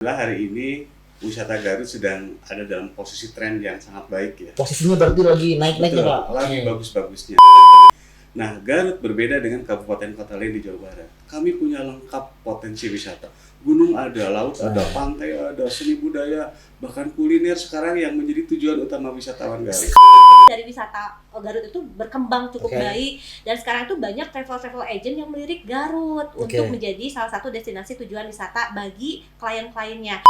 Hari ini wisata Garut sedang ada dalam posisi tren yang sangat baik ya. Posisinya berarti lagi naik-naiknya Pak. Lagi bagus-bagusnya. Nah, Garut berbeda dengan kabupaten kota lain di Jawa Barat. Kami punya lengkap potensi wisata. Gunung ada, laut ada, pantai ada, seni budaya, bahkan kuliner sekarang yang menjadi tujuan utama wisatawan Garut. Dari wisata Garut itu berkembang cukup baik, dan sekarang itu banyak travel agent yang melirik Garut untuk menjadi salah satu destinasi tujuan wisata bagi klien-kliennya.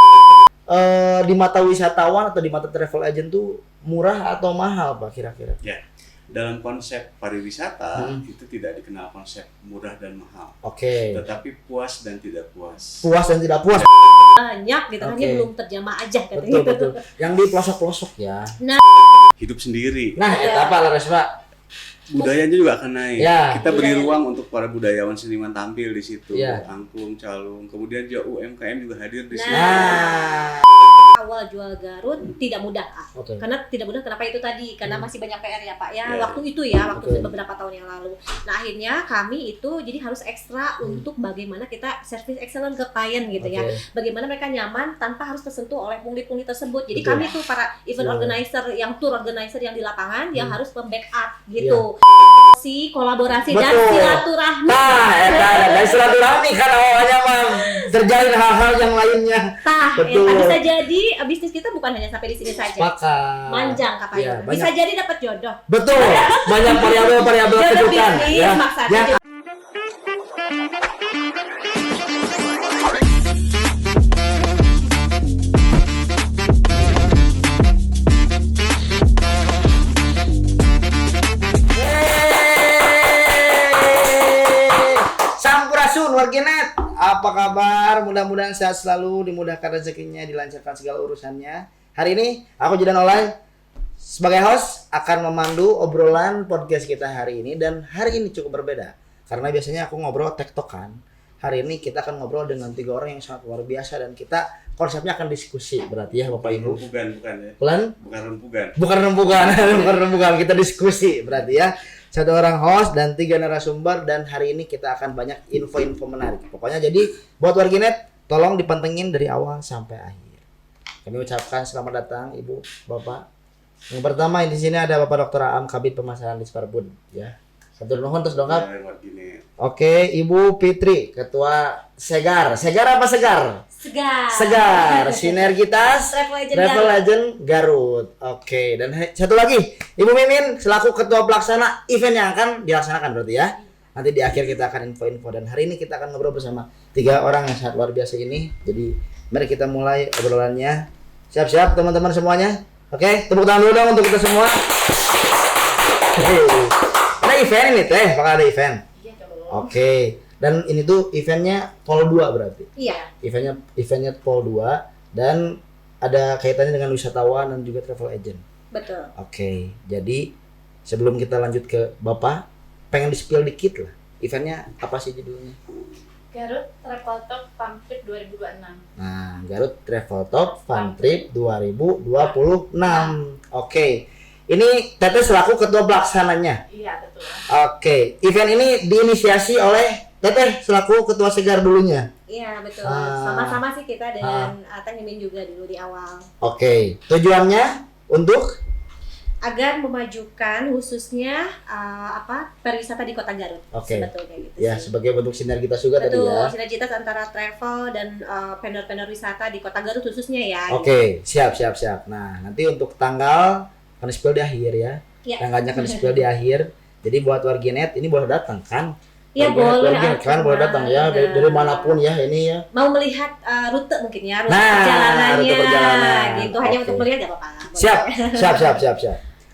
Di mata wisatawan atau di mata travel agent tuh murah atau mahal Pak kira-kira? Ya, dalam konsep pariwisata itu tidak dikenal konsep murah dan mahal. Tetapi puas dan tidak puas. Puas dan tidak puas. Banyak gitu, hanya belum terjamah aja katanya. Betul. Yang di pelosok-pelosok ya. Nah, hidup sendiri. Nah, itu apa Laras Pak? Budayanya juga akan naik. Ya, kita beri ruang untuk para budayawan seniman tampil di situ. Ya. Angklung, calung, kemudian juga UMKM juga hadir di situ. Awal jual Garut tidak mudah, karena tidak mudah. Kenapa itu tadi? Karena masih banyak PR ya Pak ya. Waktu itu ya, waktu beberapa tahun yang lalu. Nah akhirnya kami itu jadi harus ekstra untuk bagaimana kita service excellent ke klien gitu ya. Bagaimana mereka nyaman tanpa harus tersentuh oleh pungli-pungli tersebut. Jadi kami tuh para event organizer, yang tour organizer yang di lapangan yang harus membackup gitu. Si kolaborasi dan silaturahmi. Dan silaturahmi kan awalnya mah terjalin hal-hal yang lainnya. Bisa jadi bisnis kita bukan hanya sampai di sini saja. Manjang katanya. Bisa jadi dapat jodoh. Betul. Banyak variabel kejutan. Ya. Maksudnya. Sampurasun warganet. Apa kabar? Mudah-mudahan sehat selalu, dimudahkan rezekinya, dilancarkan segala urusannya. Hari ini aku Jidan Olay sebagai host akan memandu obrolan podcast kita hari ini, dan hari ini cukup berbeda karena biasanya aku ngobrol tektokan. Hari ini kita akan ngobrol dengan 3 orang yang sangat luar biasa, dan kita konsepnya akan diskusi berarti ya Bapak Ibu. Bukan rembugan. Kita diskusi berarti ya. 1 orang host dan 3 narasumber, dan hari ini kita akan banyak info-info menarik. Pokoknya jadi buat warganet tolong dipantengin dari awal sampai akhir. Kami ucapkan selamat datang Ibu, Bapak. Yang pertama di sini ada Bapak Dr. Aam, Kabid Pemasaran di Sparbun ya. Satu nuhun terus dongkap. Oke, Ibu Fitri, Ketua Segar. Segar apa Segar? Segar. Sinergitas Travel Agent Garut. Oke, dan satu lagi, Ibu Mimin selaku Ketua Pelaksana event yang akan dilaksanakan berarti ya. Nanti di akhir kita akan info-info, dan hari ini kita akan ngobrol bersama 3 orang yang sangat luar biasa ini. Jadi mari kita mulai obrolannya. Siap-siap teman-teman semuanya. Oke, tepuk tangan dulu dong untuk kita semua. Ada event ini teh, bakal ada event. Oke. Dan ini tuh eventnya Pol 2 berarti. Iya. Eventnya Pol 2, dan ada kaitannya dengan wisatawan dan juga travel agent. Betul. Oke. Jadi sebelum kita lanjut ke Bapak, pengen di-spill dikit lah. Eventnya apa sih judulnya? Garut Travel Talk Fun Trip 2026. Nah, Garut Travel Talk Fun Trip 2026. Oke. Ini Teteh selaku ketua pelaksananya. Iya, betul. Oke. Event ini diinisiasi oleh Teteh selaku ketua Segar dulunya. Iya, betul. Sama-sama sih kita dengan Teh Mimin juga dulu di awal. Oke. Tujuannya untuk agar memajukan khususnya pariwisata di Kota Garut. Sebetulnya gitu. Ya, sih. sebagai bentuk sinergitas juga tadi ya. Sinergitas antara travel dan vendor-vendor wisata di Kota Garut khususnya ya. Oke, siap. Nah, nanti untuk tanggal akan di-spill di akhir ya. Tanggalnya akan di-spill di akhir. Jadi buat warganet ini boleh datang kan? Iya, boleh. Kan boleh datang ya dari manapun ya ini ya. Mau melihat rute mungkin ya, rute perjalanannya. Rute perjalanan. Gitu, hanya untuk melihat enggak apa-apa. Siap.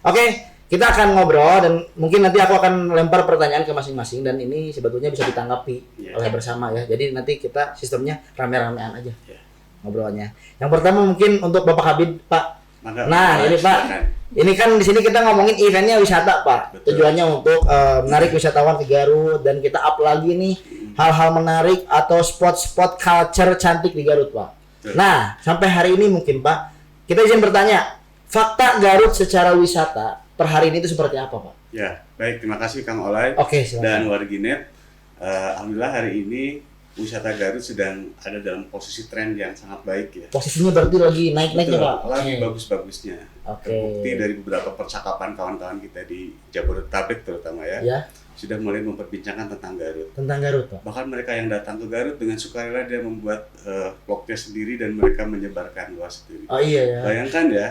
Oke, kita akan ngobrol, dan mungkin nanti aku akan lempar pertanyaan ke masing-masing, dan ini sebetulnya bisa ditanggapi oleh bersama ya. Jadi nanti kita sistemnya rame-ramean aja ngobrolnya. Yang pertama mungkin untuk Bapak Kabid, Pak. Nah, ini Pak. Ini kan di sini kita ngomongin eventnya wisata, Pak. Tujuannya untuk menarik wisatawan ke Garut, dan kita up lagi nih hal-hal menarik atau spot-spot culture cantik di Garut, Pak. Nah, sampai hari ini mungkin Pak, kita izin bertanya, fakta Garut secara wisata per hari ini itu seperti apa, Pak? Ya, baik, terima kasih Kang Olay. Oke, silakan. Dan warganet. Alhamdulillah hari ini wisata Garut sedang ada dalam posisi tren yang sangat baik ya. Posisinya berarti lagi naik-naiknya Betul, Pak. lagi bagus-bagusnya. Oke. Terbukti dari beberapa percakapan kawan-kawan kita di Jabodetabek terutama ya, Ya, sudah mulai memperbincangkan tentang Garut. tentang Garut Pak. Bahkan mereka yang datang ke Garut dengan sukarela dia membuat vlognya sendiri dan mereka menyebarkan luas sendiri. Oh iya ya. Bayangkan ya,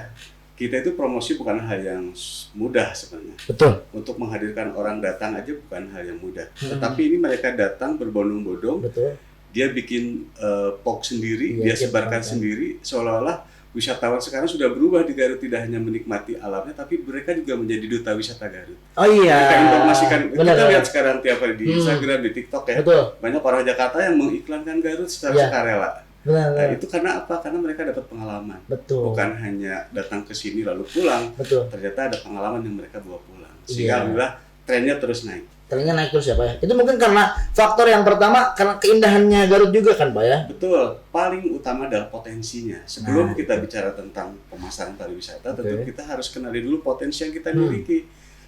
kita itu promosi bukan hal yang mudah sebenarnya. Betul. Untuk menghadirkan orang datang aja bukan hal yang mudah. Tetapi ini mereka datang berbondong-bondong, Betul. dia bikin vlog sendiri, Iya, dia sebarkan kan. sendiri, seolah-olah wisatawan sekarang sudah berubah di Garut, tidak hanya menikmati alamnya, tapi mereka juga menjadi duta wisata Garut. Oh iya. Mereka informasikan, Benar, kita benar. lihat sekarang tiap hari di Instagram, di TikTok ya, Betul. banyak orang Jakarta yang mengiklankan Garut secara Iya. sukarela. Benar, Nah, benar. itu karena apa? Karena mereka dapat pengalaman. Betul. Bukan hanya datang ke sini lalu pulang, Betul. ternyata ada pengalaman yang mereka bawa pulang. Iya. Sehingga alhamdulillah trennya terus naik. Trennya naik terus ya Pak ya. Itu mungkin karena faktor yang pertama karena keindahannya Garut juga kan Pak ya. Betul, paling utama adalah potensinya. Sebelum Nah, kita bicara tentang pemasaran pariwisata, tentu Oke. kita harus kenali dulu potensi yang kita miliki.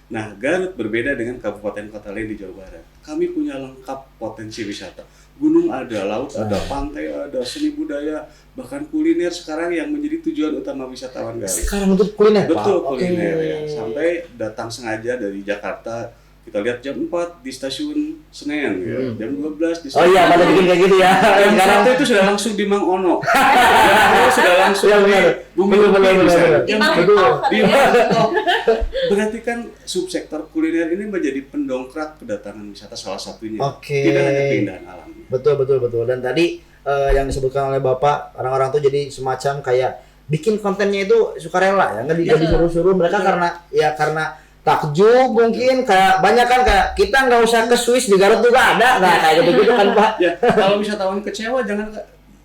Nah, Garut berbeda dengan kabupaten kota lain di Jawa Barat. Kami punya lengkap potensi wisata. Gunung ada, laut ada, pantai ada, seni budaya, bahkan kuliner sekarang yang menjadi tujuan utama wisatawan Garut. Sekarang untuk kuliner Pak. Betul, Oke. kuliner ya. Sampai datang sengaja dari Jakarta, kita lihat jam 4 di stasiun Senen, ya. Jam 12 di Oh iya, pada bikin kayak gitu ya. yang Sekarang satu itu sudah langsung di Mang Ono. Yang kedua sudah langsung Iya, di benar. Bumi Benar, Bumi benar, bisa. benar. Di Yang Mang kedua Ono. di Mang Ono. Berarti kan subsektor kuliner ini menjadi pendongkrak kedatangan wisata salah satunya. Oke. Tidak hanya keindahan alamnya. Betul. Dan tadi yang disebutkan oleh Bapak, orang-orang tuh jadi semacam kayak bikin kontennya itu sukarela ya, nggak disuruh-suruh mereka karena takjub mungkin kayak banyak kan kayak kita nggak usah ke Swiss di Garut juga ada, nah kayak gitu kan Pak. Ya, kalau wisatawan kecewa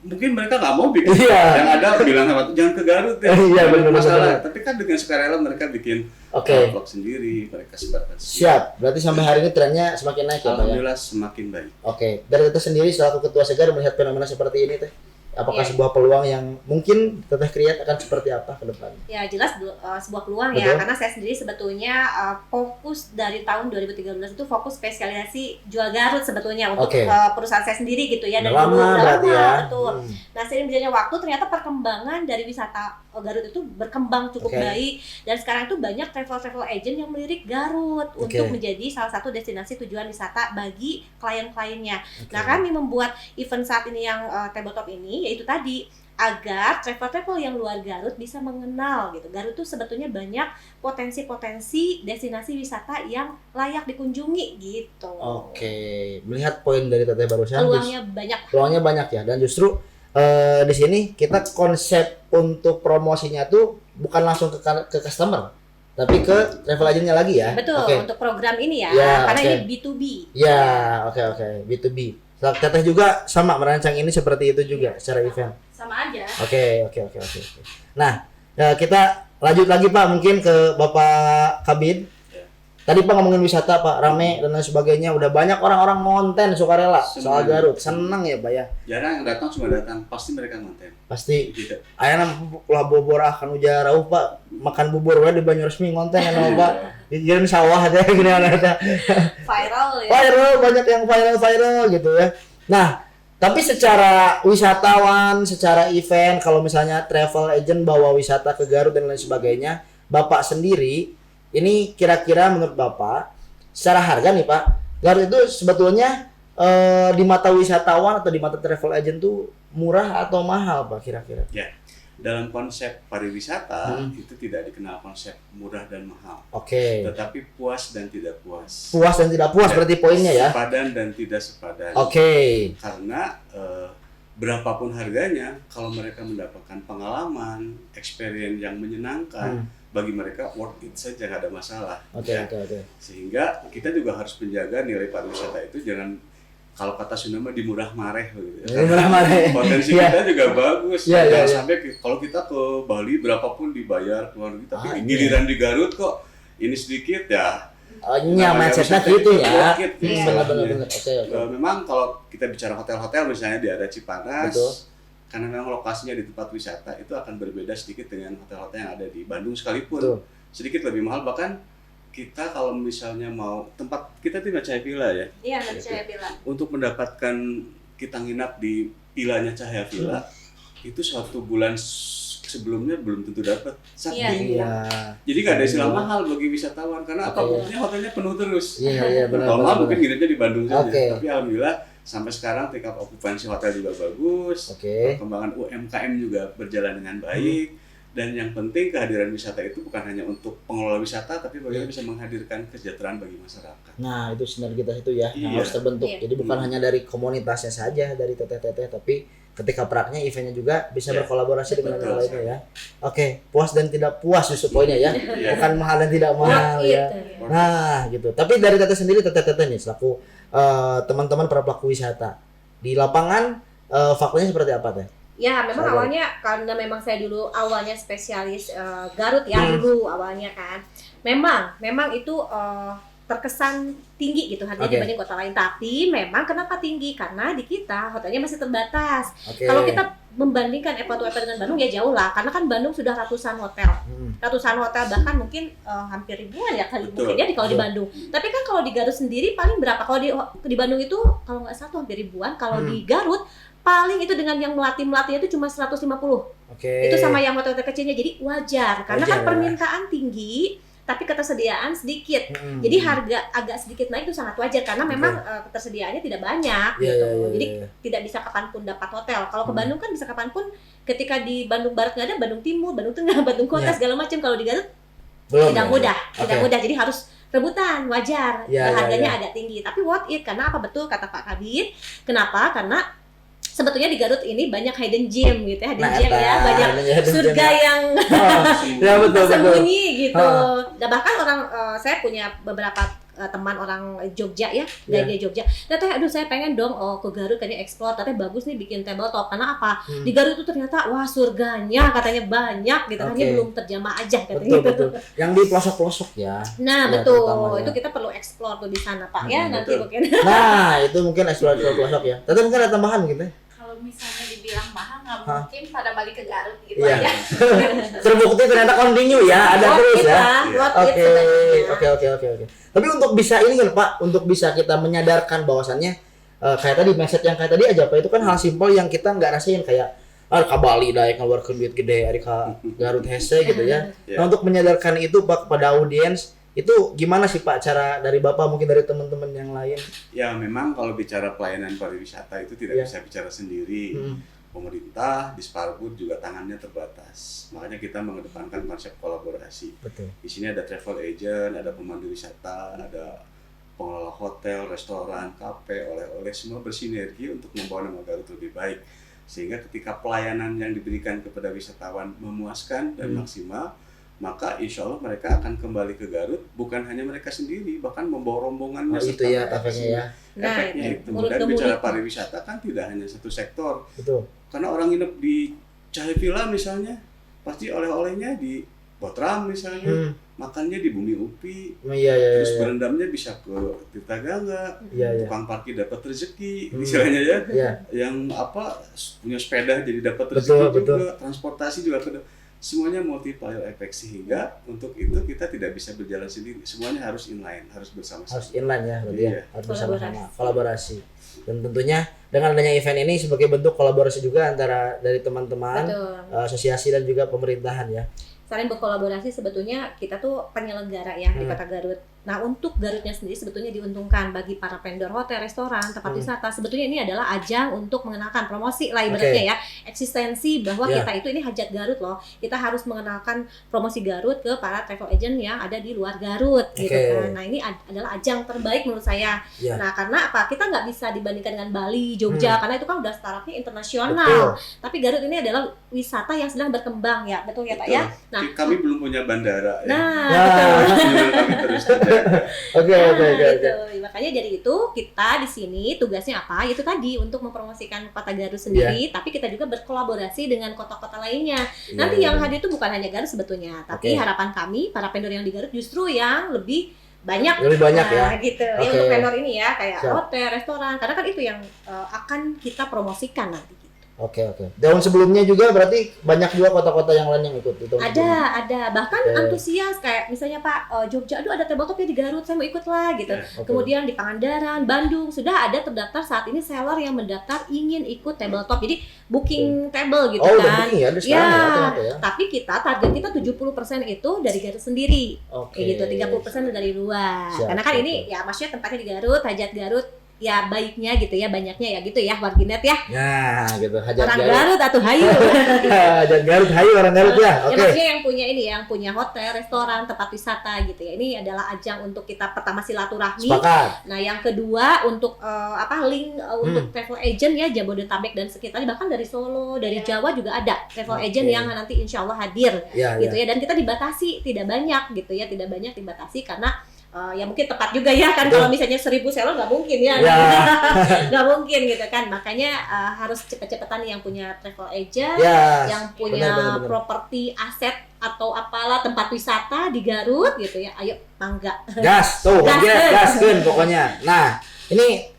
mungkin mereka nggak mau bikin. Iya. Yang ada bilang apa? Jangan ke Garut ya. Iya, Nggak ada benar, masalah. benar. Tapi kan dengan sukarela mereka bikin Oke. vlog sendiri, mereka sebarkan sendiri. Siap, berarti sampai hari ini trennya semakin naik ya Pak ya. Alhamdulillah semakin baik. Oke, dari Teteh sendiri selaku ketua Segar melihat fenomena seperti ini Teh, apakah Iya. sebuah peluang yang mungkin Teteh Kriat akan seperti apa ke depan? Ya jelas sebuah peluang Betul. ya, karena saya sendiri sebetulnya fokus dari tahun 2013 itu fokus spesialisasi jual Garut sebetulnya untuk Oke. perusahaan saya sendiri gitu ya. Udah lama berarti ya. Betul. Hmm. Nah seiring berjalannya waktu ternyata perkembangan dari wisata Garut itu berkembang cukup Oke. baik, dan sekarang itu banyak travel agent yang melirik Garut Oke. untuk menjadi salah satu destinasi tujuan wisata bagi klien-kliennya. Oke. Nah kami membuat event saat ini yang tabletop ini yaitu tadi agar travel yang luar Garut bisa mengenal gitu. Garut tuh sebetulnya banyak potensi-potensi destinasi wisata yang layak dikunjungi gitu. Oke, melihat poin dari Teteh barusan, Peluangnya banyak. banyak ya, dan justru di sini kita konsep untuk promosinya tuh bukan langsung ke customer, tapi ke travel agentnya lagi ya. Betul, Oke. untuk program ini ya, Ya, karena oke. ini B2B. Ya, oke, B2B. Teteh juga sama merancang ini seperti itu juga secara event. Sama aja. Oke. Nah, kita lanjut lagi Pak, mungkin ke Bapak Kabid. Tadi Pak ngomongin wisata Pak, rame dan lain sebagainya, udah banyak orang-orang ngonten sukarela soal Garut, seneng ya Pak ya. Jarang yang datang cuma datang, pasti mereka konten. Pasti Gitu. ayana ulah bobor akan ujar rauh Pak, makan bubur we di Banyu Resmi ngonten ya Pak. Dikirim sawah teh gini eta. Viral ya. Viral, banyak yang viral gitu ya. Nah, tapi secara wisatawan, secara event, kalau misalnya travel agent bawa wisata ke Garut dan lain sebagainya, Bapak sendiri, ini kira-kira menurut Bapak, secara harga nih Pak, Garut itu sebetulnya di mata wisatawan atau di mata travel agent tuh murah atau mahal Pak kira-kira? Ya, dalam konsep pariwisata itu tidak dikenal konsep murah dan mahal, Oke. tetapi puas dan tidak puas. Puas dan tidak puas Ya, berarti poinnya ya. Sepadan dan tidak sepadan. Oke. Karena berapapun harganya, kalau mereka mendapatkan pengalaman, experience yang menyenangkan, bagi mereka worth it saja, nggak ada masalah. Oke. Sehingga kita juga harus menjaga nilai pariwisata itu jangan, kalau kata Sunda mah dimurah mareh begitu. Murah mareh. Potensi Iya. kita juga bagus. Iya, Jangan iya. sampai kalau kita ke Bali berapapun dibayar keluar negeri, tapi iya. giliran di Garut kok ini sedikit ya. Mindsetnya gitu ya. Worth it, Benar. Oke. Memang kalau kita bicara hotel-hotel misalnya di area Cipanas, Betul. karena memang lokasinya di tempat wisata itu akan berbeda sedikit dengan hotel-hotel yang ada di Bandung sekalipun. Betul. Sedikit lebih mahal, bahkan kita kalau misalnya mau tempat kita tidak Cahaya Villa ya. Iya, nanti saya bilang. Untuk mendapatkan kita nginap di vilanya Cahaya Villa, itu suatu bulan sebelumnya belum tentu dapat. Saking jadi nggak ada istilah mahal bagi wisatawan karena buktinya hotelnya penuh terus. Iya benar. Kalau mahal mungkin nginepnya di Bandung saja, tapi alhamdulillah sampai sekarang tingkat okupansi hotel juga bagus, perkembangan UMKM juga berjalan dengan baik, dan yang penting kehadiran wisata itu bukan hanya untuk pengelola wisata, tapi bagaimana bisa menghadirkan kesejahteraan bagi masyarakat. Nah itu sinergitas itu ya, yang harus terbentuk. Jadi bukan hanya dari komunitasnya saja, dari teteh-teteh, tapi ketika praknya eventnya juga bisa berkolaborasi dengan yang lainnya ya. Oke, puas dan tidak puas justru poinnya ya, bukan mahal dan tidak mahal ya. Nah gitu. Tapi dari teteh sendiri, teteh-teteh nih selaku teman-teman para pelaku wisata di lapangan, faktanya seperti apa teh? Ya memang awalnya karena memang saya dulu awalnya spesialis Garut ya dulu awalnya kan. Memang itu terkesan tinggi gitu harganya dibanding kota lain, tapi memang kenapa tinggi? Karena di kita hotelnya masih terbatas. Kalau kita membandingkan apple to apple dengan Bandung ya jauh lah, karena kan Bandung sudah ratusan hotel, bahkan mungkin hampir ribuan ya kali mungkin ya kalau di Bandung. Tapi kan kalau di Garut sendiri paling berapa? Kalau di Bandung itu kalau nggak satu hampir ribuan, kalau di Garut paling itu dengan yang melatihnya itu cuma 150. Itu sama yang hotel kecilnya, jadi wajar karena kan permintaan tinggi tapi ketersediaan sedikit. Jadi harga agak sedikit naik itu sangat wajar karena memang ketersediaannya tidak banyak gitu. Jadi tidak bisa kapanpun dapat hotel. Kalau ke Bandung kan bisa kapanpun, ketika di Bandung Barat nggak ada, Bandung Timur, Bandung Tengah, Bandung Kota segala macam. Kalau di Garut tidak mudah. Jadi harus rebutan, wajar. Harganya agak tinggi, tapi worth it karena apa? Betul kata Pak Kabid. Kenapa? Karena sebetulnya di Garut ini banyak hidden gem gitu ya, banyak surga yang sembunyi gitu. Dan bahkan saya punya beberapa teman orang Jogja ya, dari Jogja. Aduh saya pengen dong ke Garut kayaknya explore, tapi bagus nih bikin tabletop. Karena apa? Di Garut itu ternyata wah surganya katanya banyak gitu, hanya belum terjamah aja katanya. Betul. Yang di pelosok-pelosok ya. Nah betul, itu kita perlu explore tuh di sana Pak ya nanti mungkin. Nah itu mungkin explore pelosok ya. Tapi mungkin ada tambahan gitu. Misalnya dibilang mahal nggak mungkin pada balik ke Garut gitu aja. Terbukti ternyata continue ya, ada terus ya. Oke. Tapi untuk bisa ini kan Pak, untuk bisa kita menyadarkan bahwasannya kayak tadi mindset yang kayak tadi aja Pak, itu kan hal simpel yang kita nggak rasain kayak ke Bali dah ngeluarkan duit gede, hari ke Garut hese gitu ya. Nah untuk menyadarkan itu Pak kepada audiens, itu gimana sih Pak cara dari Bapak mungkin dari teman-teman yang lain? Ya memang kalau bicara pelayanan pariwisata itu tidak bisa bicara sendiri. Pemerintah, Disparbud juga tangannya terbatas. Makanya kita mengedepankan konsep kolaborasi. Di sini ada travel agent, ada pemandu wisata, ada pengelola hotel, restoran, kafe, oleh-oleh, semua bersinergi untuk membawa nama Garut lebih baik. Sehingga ketika pelayanan yang diberikan kepada wisatawan memuaskan dan maksimal, maka insya Allah mereka akan kembali ke Garut, bukan hanya mereka sendiri, bahkan membawa rombongannya. Itu ya efeknya ya. Efeknya itu. Dan bicara pariwisata kan tidak hanya satu sektor. Betul. Karena orang nginep di Cahaya Villa misalnya, pasti oleh-olehnya di Botram misalnya, makannya di Bumi Upi, terus berendamnya bisa ke Tirta Gangga, tukang parkir dapat rezeki, istilahnya ya. Yang punya sepeda jadi dapat rezeki juga, transportasi juga semuanya multiplier effect, sehingga untuk itu kita tidak bisa berjalan sendiri, semuanya harus inline, harus bersama-sama. Harus inline ya, berarti ya, harus bersama-sama, kolaborasi. Dan tentunya dengan adanya event ini sebagai bentuk kolaborasi juga antara dari teman-teman, asosiasi dan juga pemerintahan ya. Saling berkolaborasi, sebetulnya kita tuh penyelenggara ya di Kota Garut. Nah untuk Garutnya sendiri sebetulnya diuntungkan bagi para vendor hotel, restoran, tempat wisata. Sebetulnya ini adalah ajang untuk mengenalkan promosi lah ibaratnya ya, eksistensi bahwa kita itu ini hajat Garut loh. Kita harus mengenalkan promosi Garut ke para travel agent yang ada di luar Garut gitu kan. Nah ini adalah ajang terbaik menurut saya. Nah karena apa? Kita nggak bisa dibandingkan dengan Bali, Jogja, karena itu kan udah startupnya internasional. Tapi Garut ini adalah wisata yang sedang berkembang ya, betul ya Pak ya. Nah kami belum punya bandara. Kami terus Oke. Makanya dari itu kita di sini tugasnya apa? Itu tadi untuk mempromosikan Kota Garut sendiri, tapi kita juga berkolaborasi dengan kota-kota lainnya. Nanti yang hadir itu bukan hanya Garut sebetulnya, tapi harapan kami para vendor yang di Garut justru yang lebih banyak ya gitu. Ya untuk vendor ini ya kayak hotel, restoran, karena kan itu yang akan kita promosikan nanti gitu. Oke. Tahun sebelumnya juga berarti banyak juga kota-kota yang lain yang ikut itu. Ada. Bahkan antusias kayak misalnya Pak Jogja, aduh ada tabletop ya di Garut, saya mau ikut lah gitu. Kemudian di Pangandaran, Bandung sudah ada terdaftar saat ini seller yang mendaftar ingin ikut tabletop. Jadi booking table gitu kan. Udah booking ya, ada sekarang ya. Tapi target kita 70% itu dari Garut sendiri. Kayak gitu, 30% dari luar. Karena kan ini ya maksudnya tempatnya di Garut, hajat Garut. Ya baiknya gitu ya, banyaknya ya gitu ya warginet ya. Nah gitu, hajat orang Garut atau hayu. Hajat Garut hayu orang Garut ya. Ya maksudnya yang punya hotel, restoran, tempat wisata gitu ya. Ini adalah ajang untuk kita pertama silaturahmi. Sepakat. Nah yang kedua untuk link untuk travel agent ya Jabodetabek dan sekitarnya, bahkan dari Solo, dari Jawa juga ada travel agent yang nanti insya Allah hadir gitu ya. Dan kita dibatasi tidak banyak gitu ya, tidak banyak dibatasi karena ya mungkin tepat juga ya kan. Kalau misalnya 1.000 seller nggak mungkin ya. Nggak mungkin gitu kan, makanya harus cepet-cepetan yang punya travel agent, yang punya properti aset atau apalah tempat wisata di Garut gitu ya, ayo mangga gas pokoknya. Nah ini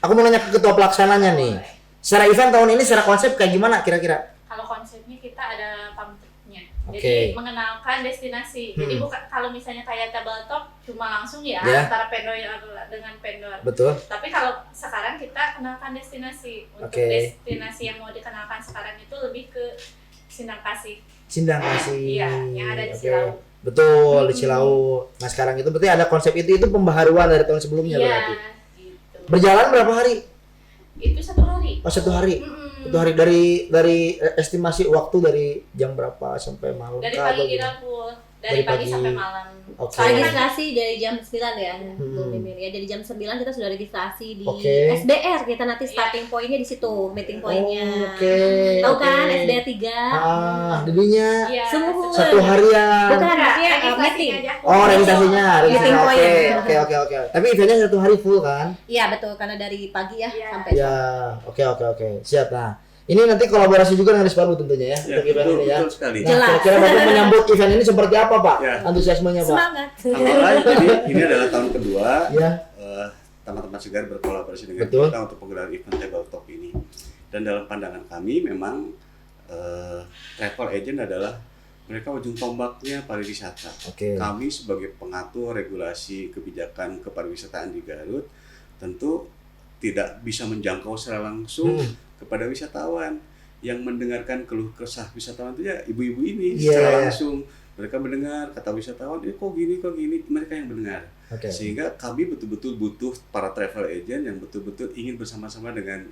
aku mau nanya ke ketua pelaksananya nih, secara event tahun ini secara konsep kayak gimana kira-kira? Kalau konsepnya kita ada pamfletnya. Jadi mengenalkan destinasi. Jadi bukan kalau misalnya kayak tabletop cuma langsung ya antara vendor dengan vendor. Betul. Tapi kalau sekarang kita kenalkan destinasi. Untuk destinasi yang mau dikenalkan sekarang itu lebih ke Sindang Kasih. Iya, yang ada di Cilau. Betul, di Cilau. Nah, sekarang itu berarti ada konsep itu pembaharuan dari tahun sebelumnya berarti. Gitu. Berjalan berapa hari? Itu 1 hari. Oh, 1 hari. Itu hari dari estimasi waktu dari jam berapa sampai malam? Dari pagi kita full, dari pagi sampai malam. Registrasi dari jam 9 ya, ya dari jam 9 kita sudah registrasi di SBR, kita nanti starting pointnya di situ, meeting pointnya. Tahu kan SBR 3? Jadinya semua 1 harian. Bukan, maksudnya meeting. Registrasinya. Oke. Tapi eventnya 1 hari full kan? Iya betul, karena dari pagi ya sampai. Oke. Siap. Nah, ini nanti kolaborasi juga dengan Risparbu tentunya ya, untuk event ini ya. Betul sekali. Nah, kira-kira Bapak menyambut event ini seperti apa Pak? Antusiasmenya Pak? Semangat. Jadi ini adalah tahun kedua teman-teman Segar berkolaborasi dengan kita untuk penggelaran event tabletop ini. Dan dalam pandangan kami memang travel agent adalah mereka ujung tombaknya pariwisata. Kami sebagai pengatur regulasi kebijakan kepariwisataan di Garut tentu tidak bisa menjangkau secara langsung kepada wisatawan. Yang mendengarkan keluh kesah wisatawan itu ya ibu-ibu ini secara langsung. Mereka mendengar kata wisatawan, kok gini, mereka yang mendengar. Sehingga kami betul-betul butuh para travel agent yang betul-betul ingin bersama-sama dengan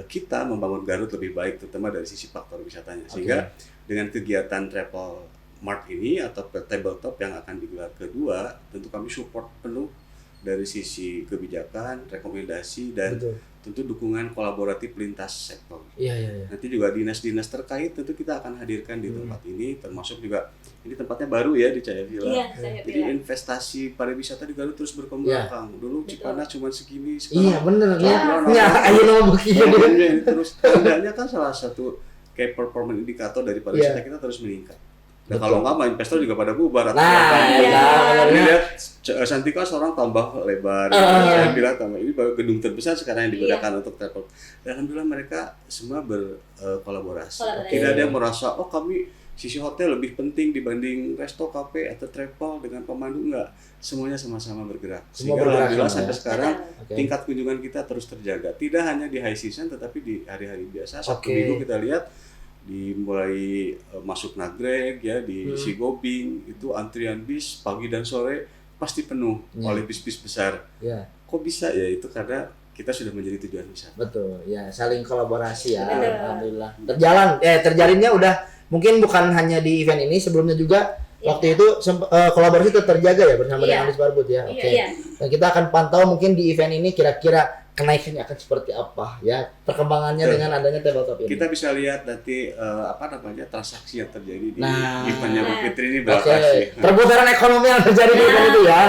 kita membangun Garut lebih baik, terutama dari sisi faktor wisatanya. Sehingga dengan kegiatan Travel Mart ini atau tabletop yang akan digelar kedua, tentu kami support penuh dari sisi kebijakan, rekomendasi, dan tentu dukungan kolaboratif lintas sektor. Nanti juga dinas-dinas terkait tentu kita akan hadirkan di tempat ini, termasuk juga ini tempatnya baru ya di Cahaya Villa. Jadi investasi pariwisata di Garut terus berkembang. Dulu Cipanas cuma segini, sekarang bener ya. Ayo nama begini. Terus tandanya kan salah satu kayak performance indikator dari pariwisata kita terus meningkat. Nah kalau nggak investor juga pada bubar atau ini lihat Santika seorang tambah lebar, saya bilang tambah ini baru gedung terbesar sekarang yang digunakan untuk travel. Dan alhamdulillah mereka semua berkolaborasi. Tidak ada yang merasa kami sisi hotel lebih penting dibanding resto, kafe atau travel dengan pemandu, enggak. Semuanya sama-sama bergerak. Sehingga alhamdulillah sampai sekarang tingkat kunjungan kita terus terjaga. Tidak hanya di high season tetapi di hari-hari biasa. Sabtu Minggu kita lihat mulai masuk Nagreg ya di Sigobing itu antrian bis pagi dan sore pasti penuh oleh bis-bis besar. Kok bisa ya? Itu karena kita sudah menjadi tujuan wisata. Betul ya, saling kolaborasi ya. Alhamdulillah terjalinnya udah mungkin bukan hanya di event ini, sebelumnya juga waktu itu kolaborasi itu terjaga ya bersama dengan Risparbu ya. Dan kita akan pantau mungkin di event ini kira-kira kenaikannya akan seperti apa ya, perkembangannya dengan adanya tabletop ini. Kita bisa lihat nanti transaksi yang terjadi di eventnya Bu Fitri ini berapa sih. Perputaran ekonomi yang terjadi di event itu ya.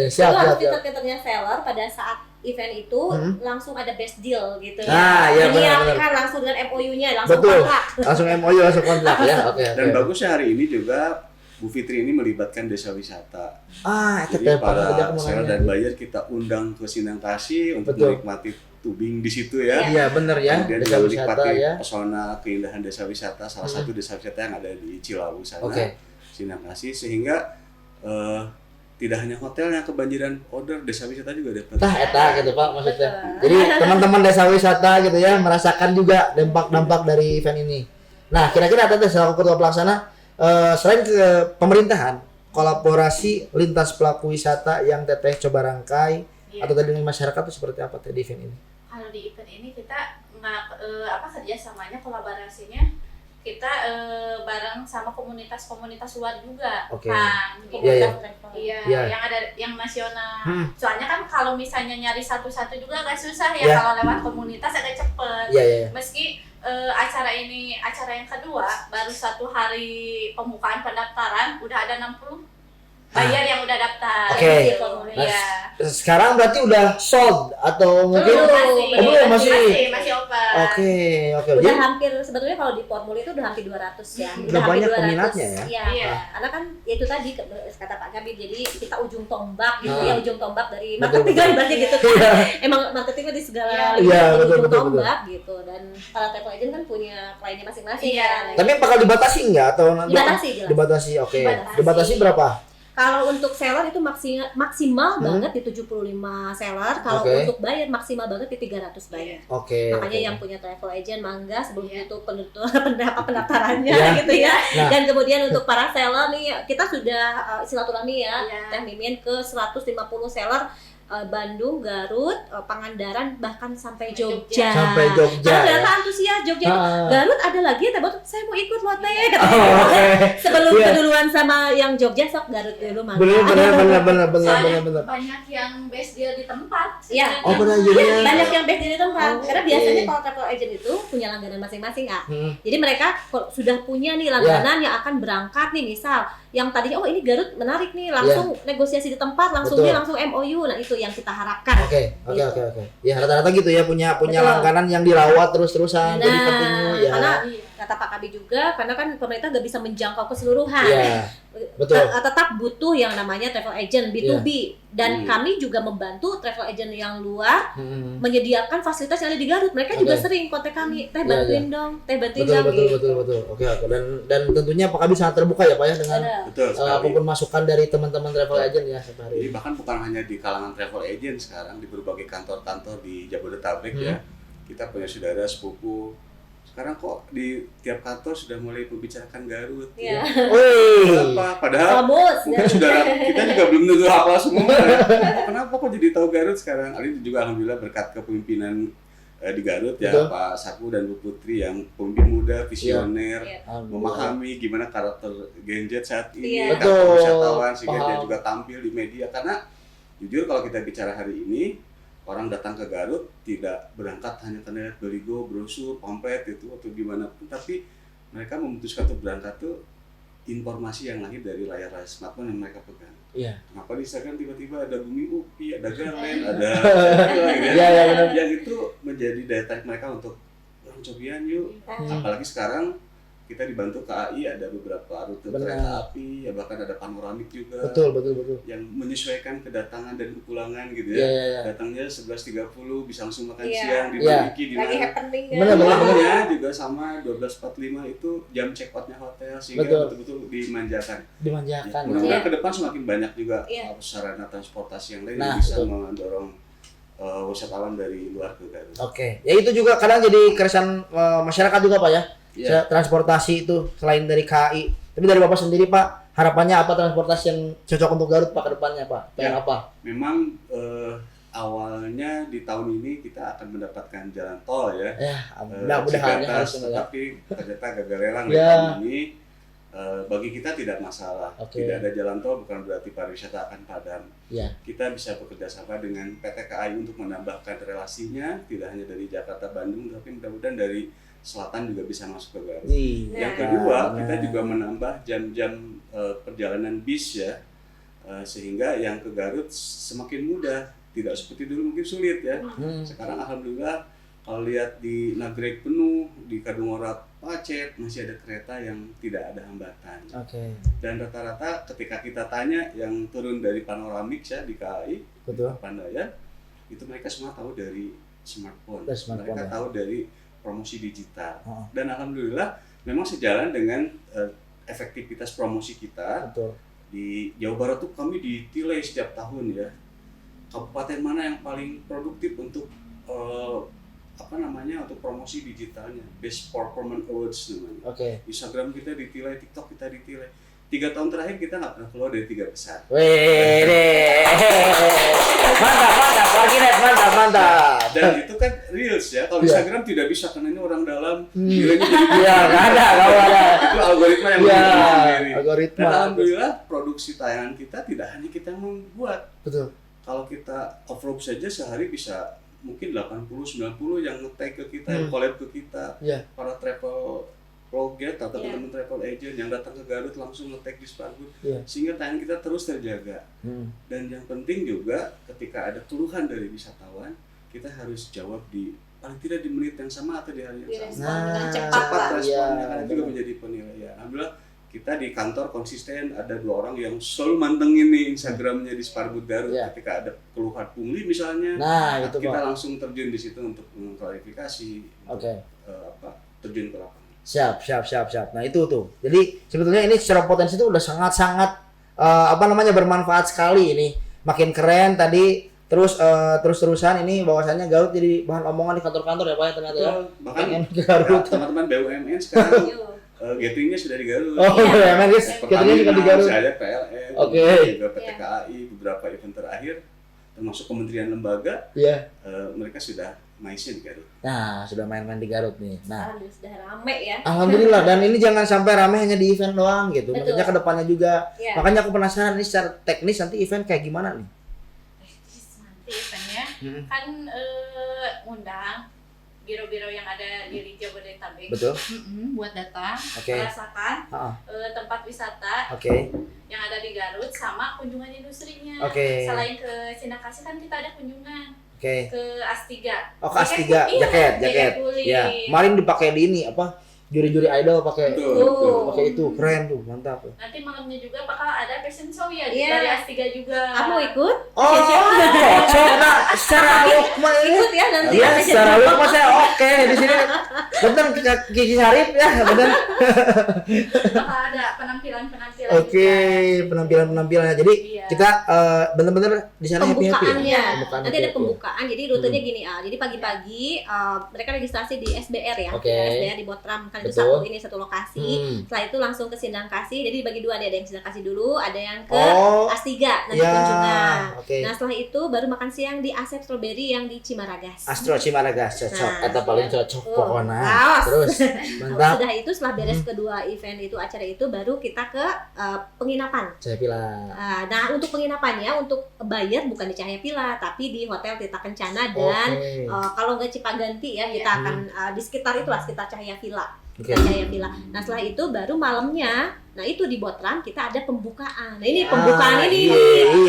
Siap. Itu harus diterkiternya seller pada saat event itu langsung ada best deal gitu ya. Menyiapkan langsung dengan MOU-nya, langsung kontrak. Langsung MOU, langsung kontrak ya. Dan bagusnya hari ini juga Bu Fitri ini melibatkan desa wisata. Jadi para seller dan buyer kita undang ke Sindang Kasih untuk menikmati tubing di situ ya. Iya benar ya. Kemudian Desa juga wisata menikmati ya. pesona keindahan desa wisata, salah satu desa wisata yang ada di Cilawu sana, Sindang Kasih, sehingga tidak hanya hotel yang kebanjiran order, desa wisata juga dapat. Eta gitu Pak maksudnya. Jadi teman-teman desa wisata gitu ya merasakan juga dampak-dampak dari event ini. Nah kira-kira Teteh selaku ketua pelaksana, selain ke pemerintahan, kolaborasi lintas pelaku wisata yang Teteh coba rangkai atau tadi dengan masyarakat itu seperti apa di event ini? Kalau di event ini kita kerjasamanya, kolaborasinya kita bareng sama komunitas-komunitas luar juga, Kang. Yang ada yang nasional. Soalnya kan kalau misalnya nyari satu-satu juga agak susah ya, kalau lewat komunitas agak cepet. Meski acara ini acara yang kedua, baru 1 hari pembukaan pendaftaran udah ada 60 bayar yang udah daftar. Sekarang berarti udah sold atau mungkin masih open. Udah hampir, sebetulnya kalau di formulir itu udah hampir 200 ya. Udah banyak peminatnya ya. Iya. Karena kan itu tadi kata Pak Kabir, jadi kita ujung tombak gitu ya, ujung tombak dari marketing berarti gitu kan. Emang marketingnya di segala ujung tombak gitu, dan para travel agent kan punya kliennya masing-masing ya. Tapi bakal dibatasi enggak atau nanti? Dibatasi. Dibatasi berapa? Kalau untuk seller itu maksimal banget di 75 seller. Kalau untuk buyer maksimal banget di 300 buyer. Makanya yang punya travel agent mangga sebelum itu pendaftarannya gitu ya. Dan kemudian untuk para seller nih, kita sudah silaturahmi ya, Teh Mimin ke 150 seller Bandung, Garut, Pangandaran, bahkan sampai Jogja. Ternyata antusias Jogja. Garut ada lagi, saya mau ikut loh Teh. Sebelum keduluan sama yang Jogja, sok Garut dulu mah. Benar. Banyak yang base deal di tempat. Iya. Banyak yang base deal di tempat. Karena biasanya kalau travel agent itu punya langganan masing-masing, Kak. Jadi mereka sudah punya nih langganan yang akan berangkat nih, misal yang tadinya ini Garut menarik nih, langsung negosiasi di tempat, langsung MOU. Nah, itu yang kita harapkan. Oke. Ya rata-rata gitu ya, punya langganan yang dirawat terus-terusan, jadi continue ya. Karena kata Pak Kabi juga, karena kan pemerintah nggak bisa menjangkau keseluruhan. Betul. Tetap butuh yang namanya travel agent B2B, dan kami juga membantu travel agent yang luar menyediakan fasilitas yang ada di Garut. Mereka juga sering kontak kami, Teh bantuin dong, Betul. Oke. Dan tentunya Pak Kabi sangat terbuka ya Pak ya dengan apapun masukan dari teman-teman travel agent ya setiap hari. Jadi bahkan bukan hanya di kalangan travel agent, sekarang di berbagai kantor-kantor di Jabodetabek ya, kita punya saudara sepupu. Sekarang kok di tiap kantor sudah mulai membicarakan Garut. Kenapa? Padahal mungkin saudara kita juga belum tentu hafal semua ya. Kenapa kok jadi tahu Garut sekarang? Ini juga alhamdulillah berkat kepemimpinan di Garut ya, Pak Saku dan Bu Putri yang pemimpin muda, visioner, memahami gimana karakter Gen Z saat ini, karakter wisatawan, sehingga dia juga tampil di media. Karena jujur kalau kita bicara hari ini, orang datang ke Garut tidak berangkat hanya karena beligo, brosur, pamflet itu atau gimana pun, tapi mereka memutuskan untuk berangkat tuh informasi yang lahir dari layar smartphone yang mereka pegang. Kenapa di Instagram tiba-tiba ada Bumi Upi, ada Garlen, ada yang itu menjadi daya tarik mereka untuk cobian yuk. Apalagi sekarang kita dibantu KAI, ada beberapa rute kereta api, ya bahkan ada panoramik juga. Betul. Yang menyesuaikan kedatangan dan kepulangan gitu ya. Datangnya 11.30 bisa langsung makan siang di Maniki di mana. Lagi happening ya. Pulangnya juga sama 12.45 itu jam check out-nya hotel, sehingga betul-betul dimanjakan. Mudah-mudahan ke depan semakin banyak juga sarana transportasi yang lain yang bisa mendorong wisatawan dari luar ke Garut. Ya itu juga kadang jadi keresahan masyarakat juga Pak ya. Transportasi itu selain dari KAI, tapi dari Bapak sendiri Pak, harapannya apa transportasi yang cocok untuk Garut Pak ke depannya Pak? Apa? Memang awalnya di tahun ini kita akan mendapatkan jalan tol ya. Mudah-mudahan harus, tapi ternyata gagal lelang di tahun ini. Bagi kita tidak masalah. Tidak ada jalan tol bukan berarti pariwisata akan padam. Kita bisa bekerja sama dengan PT KAI untuk menambahkan relasinya, tidak hanya dari Jakarta Bandung, tapi mudah-mudahan dari selatan juga bisa masuk ke Garut. Yang kedua, kita juga menambah jam-jam perjalanan bis ya, sehingga yang ke Garut semakin mudah, tidak seperti dulu mungkin sulit ya. Sekarang alhamdulillah kalau lihat di Nagreg penuh, di Kadungora Pacet, masih ada kereta yang tidak ada hambatan. Dan rata-rata ketika kita tanya yang turun dari panoramik ya di KAI, Pandayan, itu mereka semua tahu dari smartphone. Smartphone, Mereka ya. tahu dari promosi digital. Dan alhamdulillah memang sejalan dengan efektivitas promosi kita. Betul. Di Jawa Barat tuh kami ditilai setiap tahun ya. Kabupaten mana yang paling produktif untuk untuk promosi digitalnya, Best Performance Awards namanya. Instagram kita ditilai, TikTok kita ditilai. 3 tahun terakhir kita nggak pernah keluar dari 3 besar. Mantap. Dan itu kan reels ya. Kalau Instagram tidak bisa karena ini orang dalam. Nggak ada. Itu algoritma yang sendiri. Algoritma. Dan alhamdulillah produksi tayangan kita tidak hanya kita yang membuat. Betul. Kalau kita off-road saja sehari bisa mungkin 80-90 yang nge-tag ke kita, yang collab ke kita. Para travel vlogger atau teman-teman travel agent yang datang ke Garut langsung nge-tag di Spargood, sehingga tayangan kita terus terjaga. Dan yang penting juga ketika ada keluhan dari wisatawan, kita harus jawab paling tidak di menit yang sama atau di hari yang sama. Cepat responnya, karena juga menjadi penilaian. Alhamdulillah kita di kantor konsisten, ada 2 orang yang selalu mantengin nih Instagramnya di Spargood Garut. Ketika ada keluhan pungli misalnya, kita langsung terjun di situ untuk mengklarifikasi, terjun ke lapangan. Siap. Nah itu tuh. Jadi sebetulnya ini secara potensi itu udah sangat bermanfaat sekali ini. Makin keren tadi, terus-terusan ini bahwasannya Garut jadi bahan omongan di kantor-kantor ya Pak ya ternyata ya. Bahkan teman-teman BUMN sekarang gatheringnya sudah di Garut. BUMN guys, gatheringnya juga di Garut. Ada PLN, juga PT KAI, beberapa event terakhir termasuk kementerian lembaga. Mereka sudah maisnya di Garut. Nah, sudah main-main di Garut nih. Nah, sudah rame ya. Alhamdulillah, dan ini jangan sampai rame hanya di event doang gitu. Maksudnya ke depannya juga. Makanya aku penasaran ini secara teknis nanti event kayak gimana nih? Nanti eventnya kan undang biro-biro yang ada di Jabodetabek. Betul. Buat datang, merasakan tempat wisata yang ada di Garut sama kunjungan industrinya. Selain ke Sindakasi kan kita ada kunjungan. Ke Astiga. Ke Astiga, jaket. Ya, kemarin dipakai di ini juri-juri idol pakai itu, keren tuh, mantap. Nanti malamnya juga bakal ada fashion show ya dari Astiga juga. Kamu ikut? Secara look mah ikut ya nanti. Iya, secara look mah saya oke di sini. Bener Kiki Sarip ya, bener. Bakal ada penampilan-penampilan. Penampilan-penampilannya. Jadi kita bener-bener di sana happy-happy. Nanti ada pembukaan. Jadi rutenya gini Jadi pagi-pagi mereka registrasi di SBR ya. SBR di Botram kan itu satu lokasi. Setelah itu langsung ke Sindangkasi. Jadi dibagi 2 ada yang Sindangkasi dulu, ada yang ke Astiga nanti kunjungan. Nah, setelah itu baru makan siang di Asep Strawberry yang di Cimaragas. Astro Cimaragas cocok, kata paling cocok pokoknya. Terus mantap. Sudah itu setelah beres kedua event itu, acara itu baru kita ke penginapan. Cahaya Pila. Nah, untuk penginapannya untuk bayar bukan di Cahaya Pila tapi di Hotel Tirta Kencana dan kalau nggak Cipaganti ya kita akan di sekitar itulah, sekitar Cahaya Pila. Cahaya Pila. Nah, setelah itu baru malamnya, nah itu di Botram kita ada pembukaan. Nah, ini pembukaan ini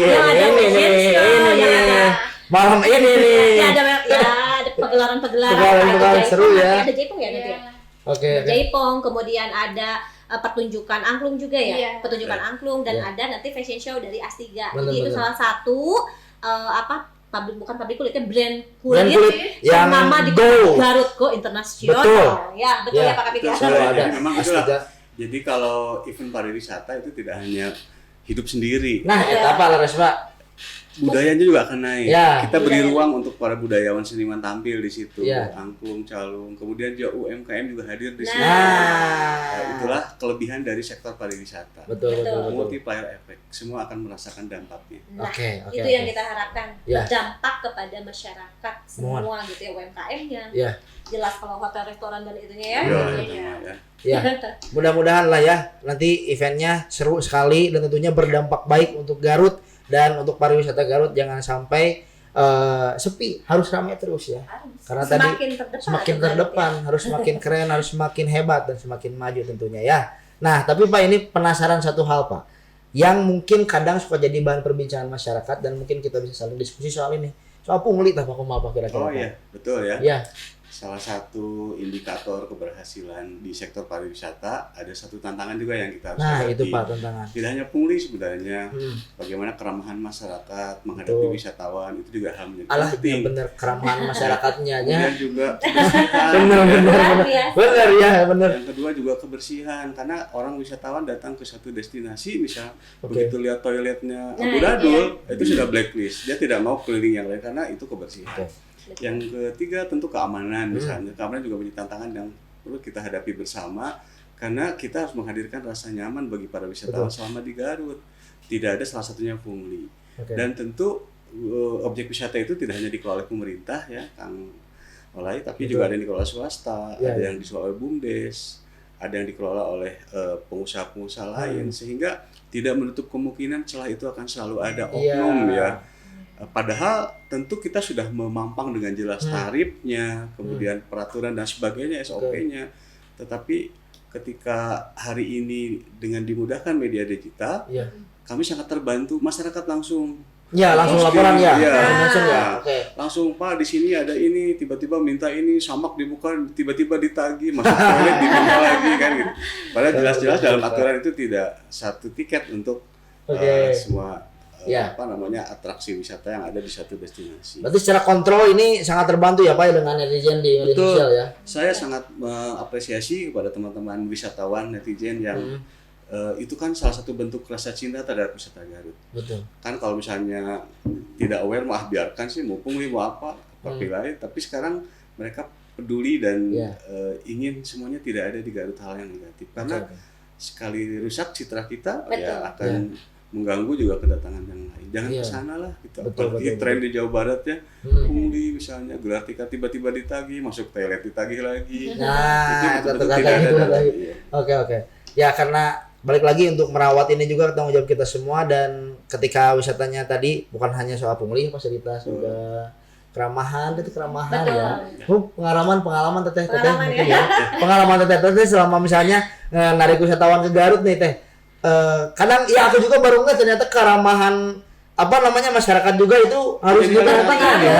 yang ada fashion show, yang ada malam ini nih. Ada pegelaran seru ya. Ada jaipong ya nanti ya. Jaipong, kemudian ada pertunjukan angklung juga ya. Pertunjukan angklung dan ada nanti fashion show dari Astiga. Jadi itu salah satu bukan pabrik kulitnya, brand kulit yang nama di Garut Go International. Betul ya Pak Kapit ya. Memang itulah. Jadi kalau event pariwisata itu tidak hanya hidup sendiri. Nah, apa Laras Pak? Budayanya juga akan naik. Kita beri ruang untuk para budayawan seniman tampil di situ, angklung, calung, kemudian juga UMKM juga hadir di situ. Itulah kelebihan dari sektor pariwisata. Betul. Multiplier effect, semua akan merasakan dampaknya. Itu yang kita harapkan, berdampak kepada masyarakat semua gitu ya, UMKM-nya. Jelas kalau hotel, restoran dan itunya ya. Mudah-mudahan lah ya nanti eventnya seru sekali dan tentunya berdampak baik untuk Garut. Dan untuk pariwisata Garut jangan sampai sepi, harus ramai terus ya. Karena semakin terdepan, harus semakin keren, harus semakin hebat dan semakin maju tentunya ya. Nah, tapi Pak ini penasaran satu hal Pak, yang mungkin kadang suka jadi bahan perbincangan masyarakat dan mungkin kita bisa saling diskusi soal ini. Soal pungli Pak kira-kira. Betul ya. salah satu indikator keberhasilan di sektor pariwisata, ada satu tantangan juga yang kita harus hadapi. Nah, itu Pak tantangan. Tidak hanya pungli sebenarnya, bagaimana keramahan masyarakat menghadapi wisatawan itu juga hal menjadi penting. Benar, keramahan masyarakatnya ya. Kemudian juga kebersihan. benar ya, benar. Yang kedua juga kebersihan, karena orang wisatawan datang ke satu destinasi, misal begitu lihat toiletnya amburadul, itu sudah blacklist. Dia tidak mau keliling yang lain karena itu kebersihan. Yang ketiga tentu keamanan misalnya. Keamanan juga menjadi tantangan yang perlu kita hadapi bersama karena kita harus menghadirkan rasa nyaman bagi para wisatawan selama di Garut. Tidak ada salah satunya pungli. Dan tentu objek wisata itu tidak hanya dikelola oleh pemerintah ya, Kang Olay, tapi juga ada yang dikelola swasta, ada yang dikelola oleh BUMDes, ada yang dikelola oleh pengusaha-pengusaha lain, sehingga tidak menutup kemungkinan celah itu akan selalu ada oknum ya. Padahal tentu kita sudah memampang dengan jelas tarifnya, kemudian peraturan dan sebagainya, SOP-nya. Tetapi ketika hari ini dengan dimudahkan media digital, kami sangat terbantu, masyarakat langsung laporan ya. Langsung Pak di sini ada ini, tiba-tiba minta ini, samak dibuka, tiba-tiba ditagih, masuk toilet diminta lagi kan gitu. Padahal jelas-jelas dalam aturan itu tidak satu tiket untuk semua atraksi wisata yang ada di satu destinasi. Berarti secara kontrol ini sangat terbantu ya Pak ya dengan netizen di Indonesia ya. Saya sangat mengapresiasi kepada teman-teman wisatawan netizen yang itu kan salah satu bentuk rasa cinta terhadap wisata Garut. Betul. Kan kalau misalnya tidak aware, biarkan sih mau pungli mau apa lain. Tapi sekarang mereka peduli dan ingin semuanya tidak ada di Garut hal yang negatif. Karena sekali rusak citra kita akan mengganggu juga kedatangan yang lain. Jangan kesana lah gitu. Apalagi tren di Jawa Barat ya, pungli misalnya gelar tiket tiba-tiba ditagih, masuk toilet ditagih lagi. Nah, itu tidak ada lagi. Oke. Ya karena balik lagi untuk merawat ini juga tanggung jawab kita semua, dan ketika wisatanya tadi bukan hanya soal pungli, fasilitas juga keramahan ya. Pengalaman teteh mungkin ya. Pengalaman teteh selama misalnya narik wisatawan ke Garut nih teh. Kadang ya aku juga baru nggak ternyata keramahan masyarakat juga itu harus diperhatikan ya.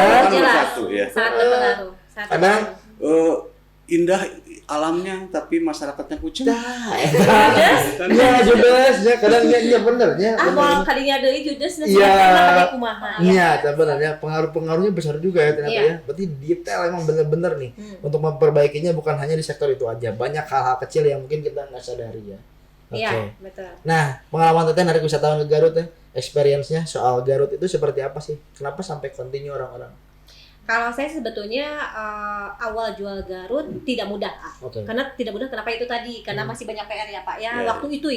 Sangat berpengaruh. Kadang indah alamnya tapi masyarakatnya kucing. Judes ya kadang ya bener ya. Kalau kalinya deui judes pakai kumaha. Iya, sebenarnya pengaruhnya besar juga ya ternyata ya. Berarti detail emang bener-bener nih untuk memperbaikinya, bukan hanya di sektor itu aja. Banyak hal-hal kecil yang mungkin kita nggak sadari ya. Iya, betul. Nah, pengalaman teteh narik wisatawan ke Garut ya, experience-nya soal Garut itu seperti apa sih? Kenapa sampai continue orang-orang? Kalau saya sebetulnya awal jual Garut tidak mudah, karena tidak mudah. Kenapa itu tadi? Karena masih banyak PR ya Pak ya. Waktu itu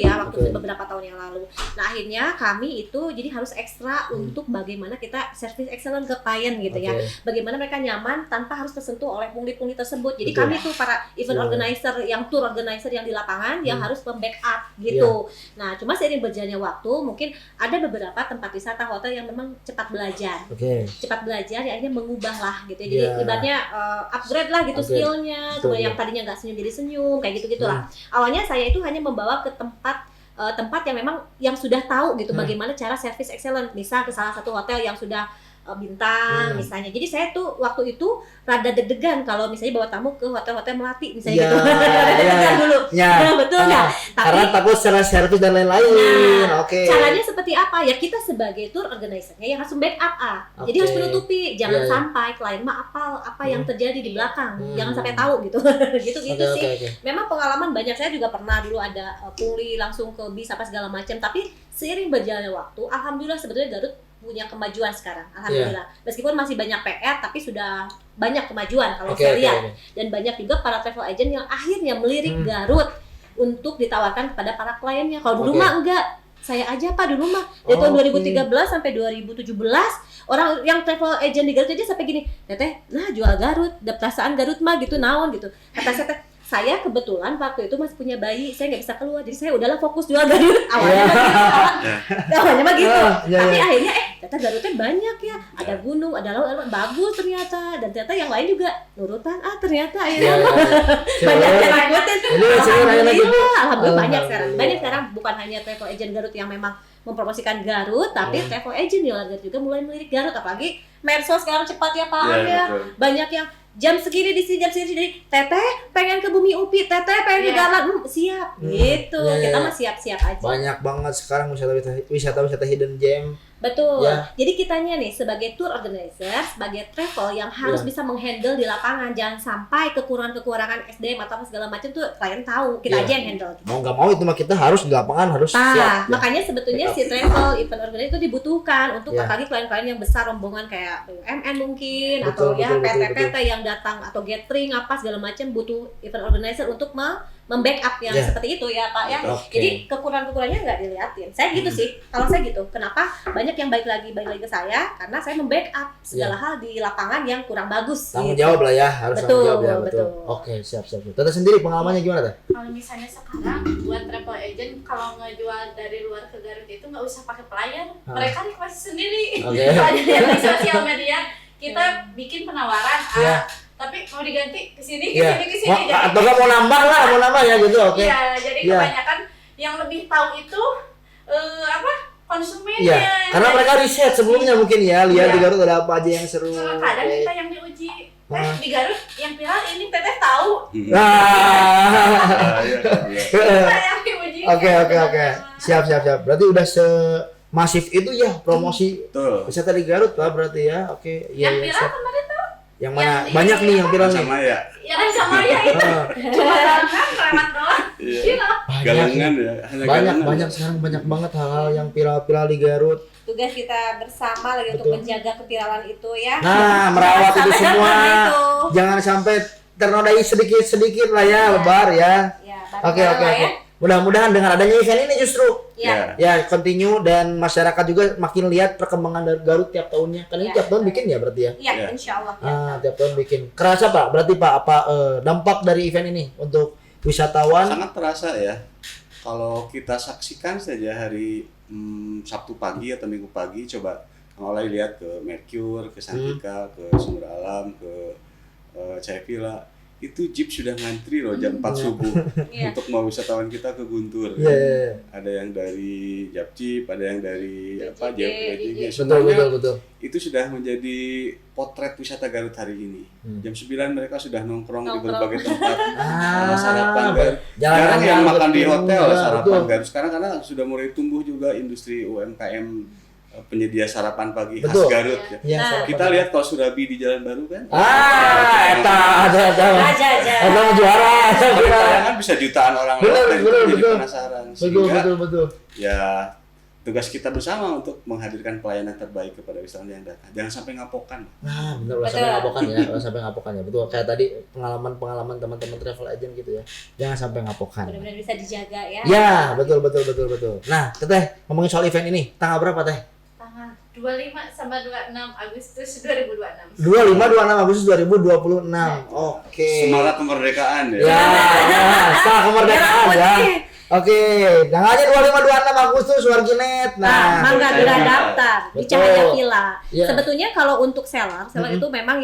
beberapa tahun yang lalu. Nah akhirnya kami itu jadi harus ekstra untuk bagaimana kita service excellent ke klien gitu ya. Bagaimana mereka nyaman tanpa harus tersentuh oleh pungli-pungli tersebut. Jadi kami tuh para event organizer, yang tour organizer yang di lapangan yang harus membackup gitu. Nah cuma seiring berjalannya waktu, mungkin ada beberapa tempat wisata hotel yang memang cepat belajar, cepat belajar, ya akhirnya mengubah lah gitu ya. Jadi ibaratnya upgrade lah gitu skillnya, yang tadinya nggak senyum jadi senyum kayak gitu lah. Awalnya saya itu hanya membawa ke tempat yang memang yang sudah tahu gitu bagaimana cara service excellent, misal ke salah satu hotel yang sudah bintang misalnya. Jadi saya tuh waktu itu rada deg-degan kalau misalnya bawa tamu ke hotel-hotel Melati misalnya gitu. Deg-degan dulu. Betul ya. Karena takut secara servis dan lain-lain. Caranya seperti apa? Ya kita sebagai tour organizer-nya yang harus backup Jadi harus menutupi, jangan sampai klien apa yang terjadi di belakang. Jangan sampai tahu gitu. gitu sih. Memang pengalaman banyak, saya juga pernah dulu ada pungli langsung ke bis apa segala macam, tapi seiring berjalannya waktu alhamdulillah sebetulnya Garut punya kemajuan sekarang, alhamdulillah. Meskipun masih banyak PR, tapi sudah banyak kemajuan kalau saya lihat. Dan banyak juga para travel agent yang akhirnya melirik Garut untuk ditawarkan kepada para kliennya. Kalau dulu mah enggak, saya aja Pak dulu mah dari tahun 2013 sampai 2017 orang yang travel agent di Garut aja sampai gini, teteh, nah jual Garut, perasaan Garut mah gitu naon gitu. Kata saya kebetulan waktu itu masih punya bayi, saya nggak bisa keluar, jadi saya udahlah fokus jual Garut. Awalnya mah gitu. Tapi akhirnya ternyata Garutnya banyak ya, ada gunung, ada laut, bagus ternyata, dan ternyata yang lain juga nurutan. Ternyata akhirnya banyak yang ngikutin. Alhamdulillah banyak sekarang. Banyak sekarang bukan hanya travel agent Garut yang memang mempromosikan Garut, tapi travel agent di luar Garut juga mulai melirik Garut, apalagi medsos sekarang cepat ya Pak ya. Banyak yang jam segini di sini, jam segini jadi Teteh pengen ke Bumi Upi, Teteh pengen ke Garut, siap gitu. Kita mah siap-siap aja. Banyak banget sekarang wisata hidden gem. Betul. Jadi kitanya nih sebagai tour organizer, sebagai travel yang harus bisa menghandle di lapangan, jangan sampai kekurangan SDM atau segala macam tuh klien tahu, kita aja yang handle. Mau nggak mau itu mah kita harus di lapangan harus siap. Makanya sebetulnya si travel event organizer itu dibutuhkan untuk apalagi klien-klien yang besar, rombongan kayak BUMN mungkin atau PT-PT yang datang atau gathering apa segala macam, butuh event organizer untuk membackup yang seperti itu ya Pak ya. Jadi kekurangan-kekurangannya nggak diliatin. Saya gitu sih. Kalau saya gitu. Kenapa banyak yang balik lagi ke saya? Karena saya membackup segala hal di lapangan yang kurang bagus. Tanggung jawab lah ya, harus tanggung jawab ya. Betul. Oke, siap. Teteh sendiri pengalamannya gimana Teh? Kalau misalnya sekarang buat travel agent kalau ngejual dari luar ke Garut itu nggak usah pakai pelayan. Mereka request sendiri. Kalau dilihat di sosial media kita bikin penawaran. Tapi mau diganti ke sini. Atau nggak mau nambah ya gitu, oke. Iya, jadi kebanyakan yang lebih tahu itu konsumennya. Karena mereka riset sebelumnya mungkin ya, lihat di Garut ada apa aja yang seru. Kadang kita yang diuji. Di Garut yang viral ini Teteh tahu. Kita yang diuji. Oke. Siap. Berarti udah semasif itu ya promosi wisata di Garut Pak berarti ya. Oke. Yang viral kemarin tuh. Yang mana? Banyak nih yang viral nih. Sama ya. Sama ya itu. Cuma lewat doang. Galangan ya. Banyak sekarang banyak banget hal-hal yang viral di Garut. Tugas kita bersama lagi untuk menjaga keviralan itu ya. Nah, merawat itu semua. Jangan sampai ternodai sedikit lah ya, lebar ya. Oke. Mudah-mudahan dengan adanya event ini justru continue dan masyarakat juga makin lihat perkembangan dari Garut tiap tahunnya. Kan ini tiap tahun bikin ya berarti ya? Iya, insyaallah. Tiap tahun bikin. Kerasa Pak, berarti Pak apa dampak dari event ini untuk wisatawan? Sangat terasa ya. Kalau kita saksikan saja hari Sabtu pagi atau Minggu pagi, coba mulai lihat ke Mercure, ke Santika, ke Sumber Alam, ke Cahaya Villa. Itu jeep sudah ngantri loh jam 4 subuh untuk mau wisatawan kita ke Guntur. Ada yang dari Japcip, ada yang dari JPG. Betul. Itu sudah menjadi potret wisata Garut hari ini. Jam 9 mereka sudah nongkrong di berbagai tempat. Sarapan Garut. Jarang yang makan di hotel sarapan Garut sekarang karena sudah mulai tumbuh juga industri UMKM penyedia sarapan pagi khas Garut ya. Kita lihat kalau Surabi di Jalan Baru kan. Ada juara. Kan bisa jutaan orang lewat jadi penasaran. Betul. Ya tugas kita bersama untuk menghadirkan pelayanan terbaik kepada wisatawan yang datang. Jangan sampai ngapokan. Nah, benar sampai ngapokan ya. Betul. Kayak tadi pengalaman teman-teman travel agent gitu ya. Jangan sampai ngapokan. Benar-benar bisa dijaga ya. Ya, betul. Nah, Teteh ngomongin soal event ini, tanggal berapa Teh? 25 sama 26 Agustus 2026. 25 26 Agustus 2026. Oke. Semangat kemerdekaan ya. Semangat kemerdekaan ya. Oke, tanggalnya 25-26 Agustus Warginet. Mangga bila daftar di Cahaya Villa. Sebetulnya kalau untuk seller itu memang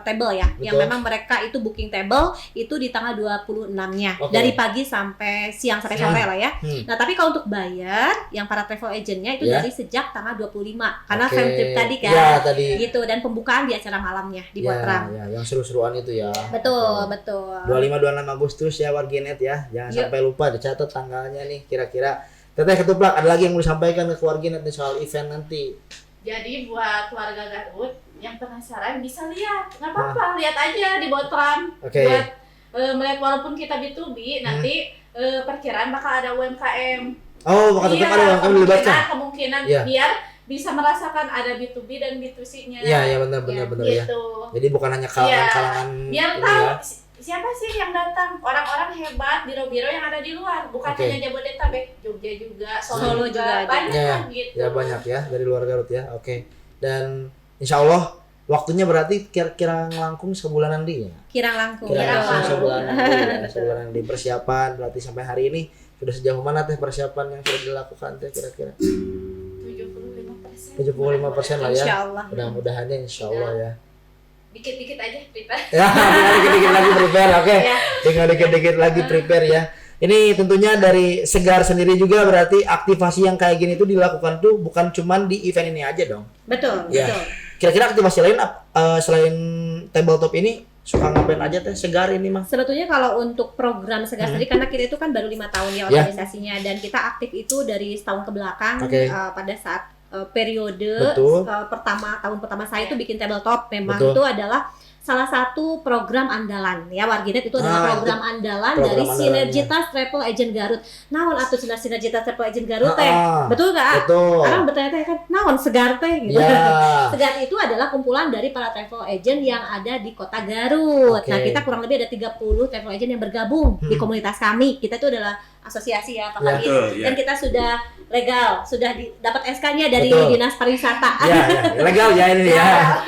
table ya. Yang memang mereka itu booking table itu di tanggal 26-nya. Dari pagi sampai siang sampai sore lah ya. Nah, tapi kalau untuk bayar yang para travel agentnya itu dari sejak tanggal 25. Karena fan trip tadi kan. Gitu, dan pembukaan di acara malamnya di Botrang. Yang seru-seruan itu ya. Betul. 25-26 Agustus ya Warginet ya. Jangan sampai lupa dicatat tanggalnya nih kira-kira. Teteh Ketuplak, ada lagi yang mau disampaikan ke keluarga nanti soal event nanti? Jadi buat warga Garut yang penasaran bisa lihat, nggak apa-apa, lihat aja di Botrang. Buat melihat walaupun kita B2B nanti perkiraan bakal ada UMKM. Bakal tetap ada UMKM dilibatkan. Kemungkinan biar bisa merasakan ada B2B dan B2C-nya. Iya benar ya. Jadi bukan hanya kalangan biar tahu siapa sih yang datang, orang-orang hebat biro-biro yang ada di luar, bukan hanya Jabodetabek, Jogja juga, Solo juga banyak gitu. Ya banyak ya dari luar Garut ya. Oke. Dan insya Allah waktunya berarti kira-kira ngelangkung sebulanan di ya. Kira sebulanan di persiapan berarti sampai hari ini sudah sejauh mana Teh persiapan yang sudah dilakukan Teh kira-kira? 75% lah ya. Insyaallah. Mudah-mudahannya insyaallah ya. Dikit-dikit aja prepare. Tinggal dikit-dikit lagi prepare, oke. Tinggal dikit-dikit lagi prepare ya. Ini tentunya dari Segar sendiri juga berarti aktivasi yang kayak gini tuh dilakukan tuh bukan cuman di event ini aja dong. Betul, Ya. betul. Kira-kira aktivasi lain selain tabletop ini suka ngapain aja teh Segar ini mah? Sebetulnya kalau untuk program Segar sendiri karena kita itu kan baru 5 tahun ya organisasinya dan kita aktif itu dari setahun ke belakang pada saat periode tahun pertama saya itu bikin tabletop memang itu adalah salah satu program andalan ya Warginet itu adalah program andalan dari Sinergitas Travel Agent Garut. Naon atuh Sinergitas Travel Agent Garut teh? Betul enggak? Betul. Orang bertanya kan naon Segar teh gitu. Yeah. Segar itu adalah kumpulan dari para travel agent yang ada di Kota Garut. Nah, kita kurang lebih ada 30 travel agent yang bergabung di komunitas kami. Kita itu adalah asosiasi ya Pak Fadil. Dan kita sudah legal, sudah dapat SK-nya dari Dinas Pariwisata. Ya, legal ya ini ya.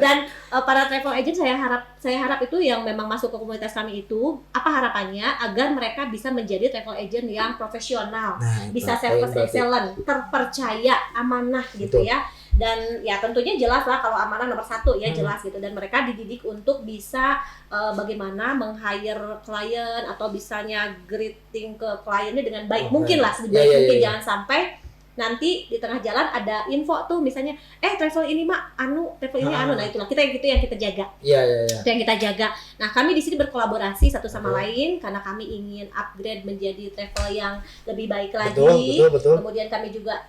Dan para travel agent saya harap itu yang memang masuk ke komunitas kami itu apa harapannya agar mereka bisa menjadi travel agent yang profesional, bisa service excellent, terpercaya, amanah gitu ya. Dan ya tentunya jelas lah kalau amanah nomor 1 ya jelas gitu, dan mereka dididik untuk bisa bagaimana meng-hire klien atau bisanya greeting ke kliennya dengan baik mungkin lah, sebaik mungkin. Jangan sampai nanti di tengah jalan ada info tuh misalnya travel ini mah travel ini nah itulah kita yang kita jaga. Itu yang kita jaga. Nah, kami di sini berkolaborasi satu sama lain karena kami ingin upgrade menjadi travel yang lebih baik lagi. Betul. Kemudian kami juga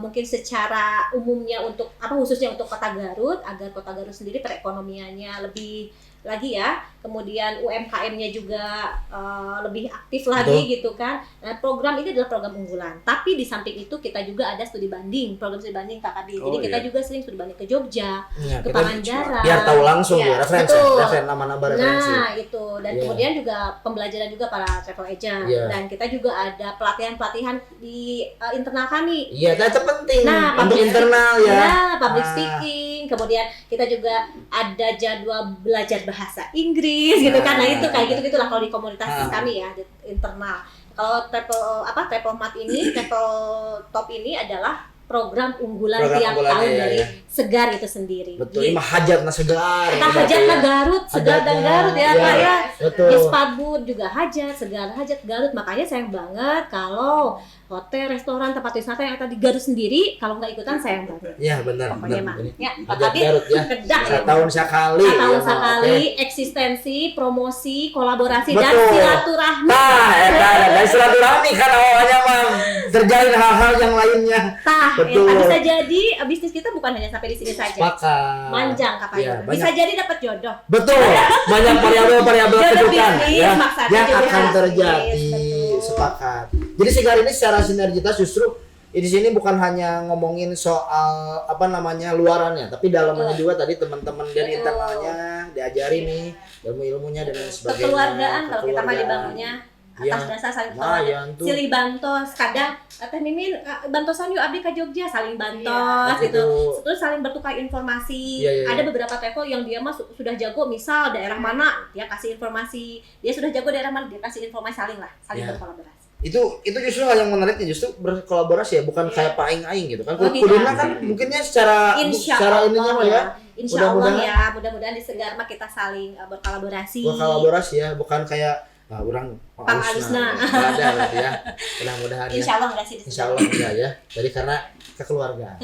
mungkin secara umumnya untuk khususnya untuk Kota Garut agar Kota Garut sendiri perekonomiannya lebih lagi ya, kemudian UMKM-nya juga lebih aktif lagi gitu kan. Nah, program ini adalah program unggulan. Tapi di samping itu kita juga ada studi banding, program studi banding Kak Adi. Jadi kita juga sering studi banding ke Jogja, ke Pangandaran. Biar tahu langsung ya referensi nama-nama referensi. Nah, itu. Dan kemudian juga pembelajaran juga para travel agent. Dan kita juga ada pelatihan-pelatihan di internal kami. Iya, itu penting. Nah, untuk internal ya. Nah, public speaking. Kemudian kita juga ada jadwal belajar bahasa Inggris gitu kan. Nah, itu kayak gitu-gitulah kalau di komunitas kami ya, di internal. Kalau travel mat ini, travel top ini adalah program unggulan tiap tahun dari Segar itu sendiri. Betul, ini hajatna Segar. Hajatna Garut, Segar dan Garut ya Pak ya. Gispadbud juga hajat, Segar hajat Garut. Makanya sayang banget kalau hotel, restoran, tempat wisata yang ada di Garut sendiri kalau nggak ikutan sayang banget. Iya benar. Pokoknya mah. Ya, hajat Garut ya. Setahun sekali. Setahun sekali, eksistensi, promosi, kolaborasi dan silaturahmi. Dan silaturahmi kan awalnya mah terjalin hal-hal yang lainnya. Betul. Bisa jadi bisnis kita bukan hanya sampai di sini saja. Sepakat. Manjang kapalnya. Bisa jadi dapat jodoh. Betul. Banyak variabel-variabel kejutan ya yang akan terjadi. Sepakat. Jadi Segar ini secara sinergitas justru di sini bukan hanya ngomongin soal luarannya, tapi dalamnya juga tadi teman-teman dari internalnya diajari nih ilmu-ilmunya dan sebagainya. Kekeluargaan kalau kita mah dibangunnya atas dasar saling tolong, silih bantos. Kadang Teh Mimin bantosan yuk abdi ke Jogja, saling bantos gitu. Terus saling bertukar informasi. Ada beberapa travel yang dia mah sudah jago, misal daerah mana dia kasih informasi, dia sudah jago daerah mana dia kasih informasi, saling berkolaborasi. Itu justru hal yang menariknya, justru berkolaborasi ya, bukan kayak paing-aing gitu kan. Kuduna kan mungkinnya secara ininya mah ya. Insya Allah ya, mudah-mudahan di Segar mah kita saling berkolaborasi. Ya, bukan kayak orang Pang Alusna. Ada berarti ya. Mudah-mudahan ya. Insya Allah enggak sih. Insya Allah enggak ya. Jadi karena kekeluargaan.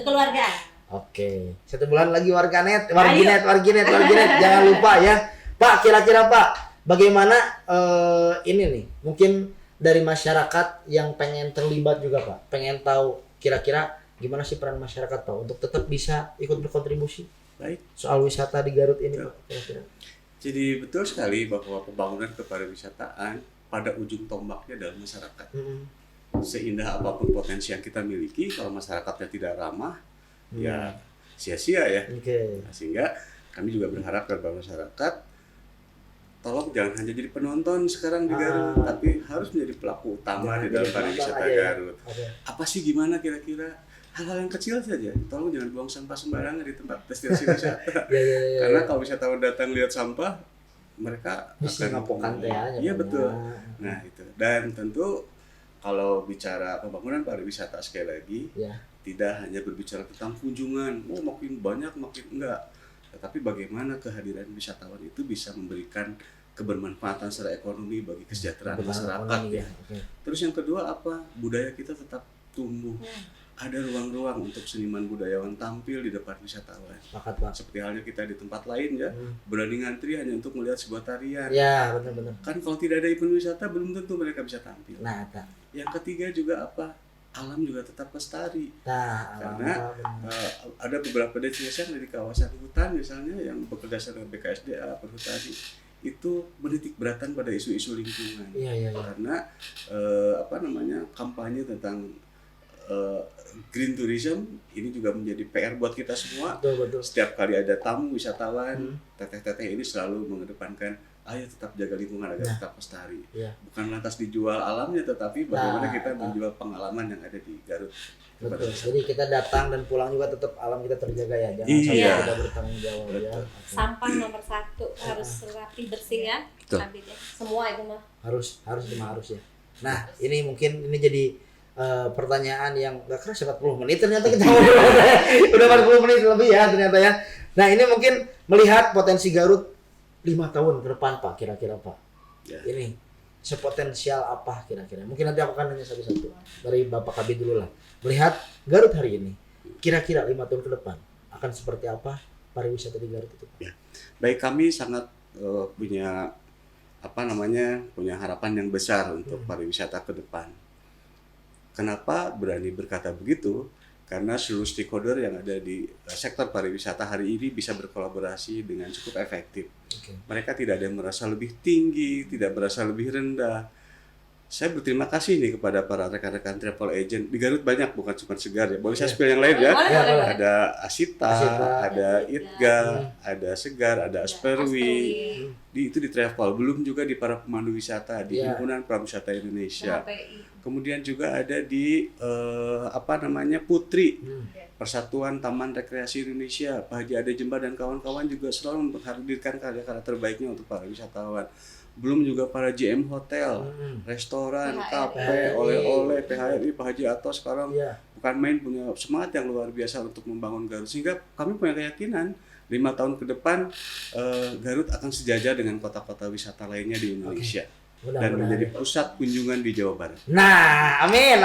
Oke. 1 bulan lagi Warginet. Jangan lupa ya. Pak, kira-kira Pak, bagaimana ini nih? Mungkin dari masyarakat yang pengen terlibat juga Pak. Pengen tahu kira-kira gimana sih peran masyarakat Pak untuk tetap bisa ikut berkontribusi. Baik. Soal wisata di Garut ini Pak, kira-kira. Jadi betul sekali bahwa pembangunan kepariwisataan pada ujung tombaknya adalah masyarakat. Seindah apapun potensi yang kita miliki, kalau masyarakatnya tidak ramah, ya sia-sia ya. Nah, sehingga kami juga berharap kepada masyarakat, tolong jangan hanya jadi penonton sekarang di Garut, tapi harus menjadi pelaku utama di dalam pariwisata Garut. Apa sih gimana kira-kira? Hal-hal yang kecil saja, tolong jangan buang sampah sembarangan di tempat destinasi wisata. Karena kalau wisatawan datang lihat sampah, mereka bisa ngapokan teh. Iya betul. Nah itu, dan tentu kalau bicara pembangunan pariwisata sekali lagi, tidak hanya berbicara tentang kunjungan, makin banyak makin enggak, tetapi bagaimana kehadiran wisatawan itu bisa memberikan kebermanfaatan secara ekonomi bagi kesejahteraan masyarakat ya. Terus yang kedua apa? Budaya kita tetap tumbuh. Ada ruang-ruang untuk seniman budayawan tampil di depan wisatawan. Seperti halnya kita di tempat lain ya, berani ngantri hanya untuk melihat sebuah tarian. Ya, benar-benar. Kan kalau tidak ada event wisata belum tentu mereka bisa tampil. Nah, yang ketiga juga apa? Alam juga tetap lestari. Karena ada beberapa destinasi yang dari kawasan hutan misalnya yang bekerja sama dengan BKSDA, Perhutani itu menitik beratan pada isu-isu lingkungan. Karena kampanye tentang green tourism ini juga menjadi PR buat kita semua. Betul. Setiap kali ada tamu wisatawan, teteh-teteh ini selalu mengedepankan ayo tetap jaga lingkungan agar tetap lestari. Bukan lantas dijual alamnya, tetapi bagaimana kita menjual pengalaman yang ada di Garut. Betul. Jadi kita datang dan pulang juga tetap alam kita terjaga ya. Jangan sampai kita bertanggung jawab ya. Sampah nomor 1 harus rapi bersih ya. Semua itu mah. Harus ya. Nah, ini mungkin jadi pertanyaan yang gak keras 40 menit ternyata kita ngobrol udah 40 menit lebih ya ternyata ya. Nah, ini mungkin melihat potensi Garut 5 tahun ke depan Pak, kira-kira Pak. Ini sepotensial apa kira-kira? Mungkin nanti aku akan nanya satu-satu dari Bapak Kabid dulu lah. Melihat Garut hari ini, kira-kira 5 tahun ke depan akan seperti apa pariwisata di Garut itu? Baik, kami sangat punya harapan yang besar untuk pariwisata ke depan. Kenapa berani berkata begitu? Karena seluruh stakeholder yang ada di sektor pariwisata hari ini bisa berkolaborasi dengan cukup efektif. Mereka tidak ada yang merasa lebih tinggi, tidak merasa lebih rendah. Saya berterima kasih nih kepada para rekan-rekan travel agent. Di Garut banyak, bukan cuma Segar ya. Boleh saya spill yang lain ya? Ada Asita, ada Itga, ada Segar, ada Asperwi. Itu di travel. Belum juga di para pemandu wisata, di Himpunan Prawisata Indonesia. Kemudian juga ada di Putri, Persatuan Taman Rekreasi Indonesia, Pak Haji Ade Jembar dan kawan-kawan juga selalu menghadirkan karya-karya terbaiknya untuk para wisatawan. Belum juga para GM Hotel, restoran, kafe, oleh-oleh, PHRI, Pak Haji Atos sekarang bukan main, punya semangat yang luar biasa untuk membangun Garut. Sehingga kami punya keyakinan 5 tahun ke depan Garut akan sejajar dengan kota-kota wisata lainnya di Indonesia. Dan menjadi pusat kunjungan di Jawa Barat. Nah, amin.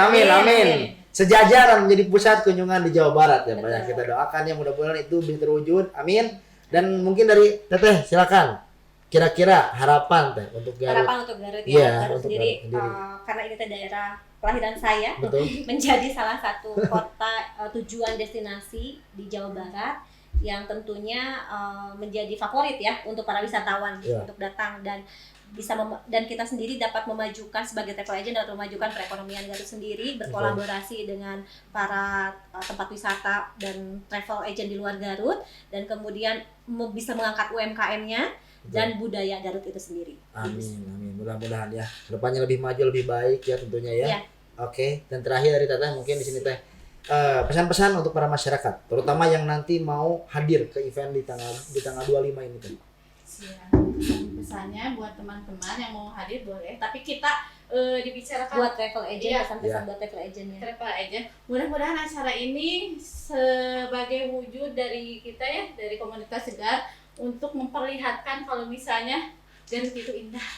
Sejajaran menjadi pusat kunjungan di Jawa Barat ya Pak. Kita doakan ya mudah-mudahan itu bisa terwujud. Amin. Dan mungkin dari Teteh silakan. Kira-kira harapan Teh untuk Garut. Harapan untuk Garut ya. Garut sendiri karena ini daerah kelahiran saya. Betul. Menjadi salah satu kota tujuan destinasi di Jawa Barat yang tentunya menjadi favorit ya untuk para wisatawan untuk datang dan dan kita sendiri dapat memajukan sebagai travel agent, dapat memajukan perekonomian Garut sendiri, berkolaborasi dengan para tempat wisata dan travel agent di luar Garut, dan kemudian bisa mengangkat UMKM-nya dan budaya Garut itu sendiri. Amin. Mudah-mudahan ya depannya lebih maju, lebih baik ya tentunya ya. Oke. Dan terakhir dari Teteh mungkin di sini Teh pesan-pesan untuk para masyarakat, terutama yang nanti mau hadir ke event di tanggal 25 ini Teh. Pesannya buat teman-teman yang mau hadir boleh, tapi kita dibicarakan buat travel agent, pesan-pesan buat travel agentnya. Travel agent, mudah-mudahan acara ini sebagai wujud dari kita ya, dari komunitas Segar untuk memperlihatkan kalau misalnya Garut itu indah.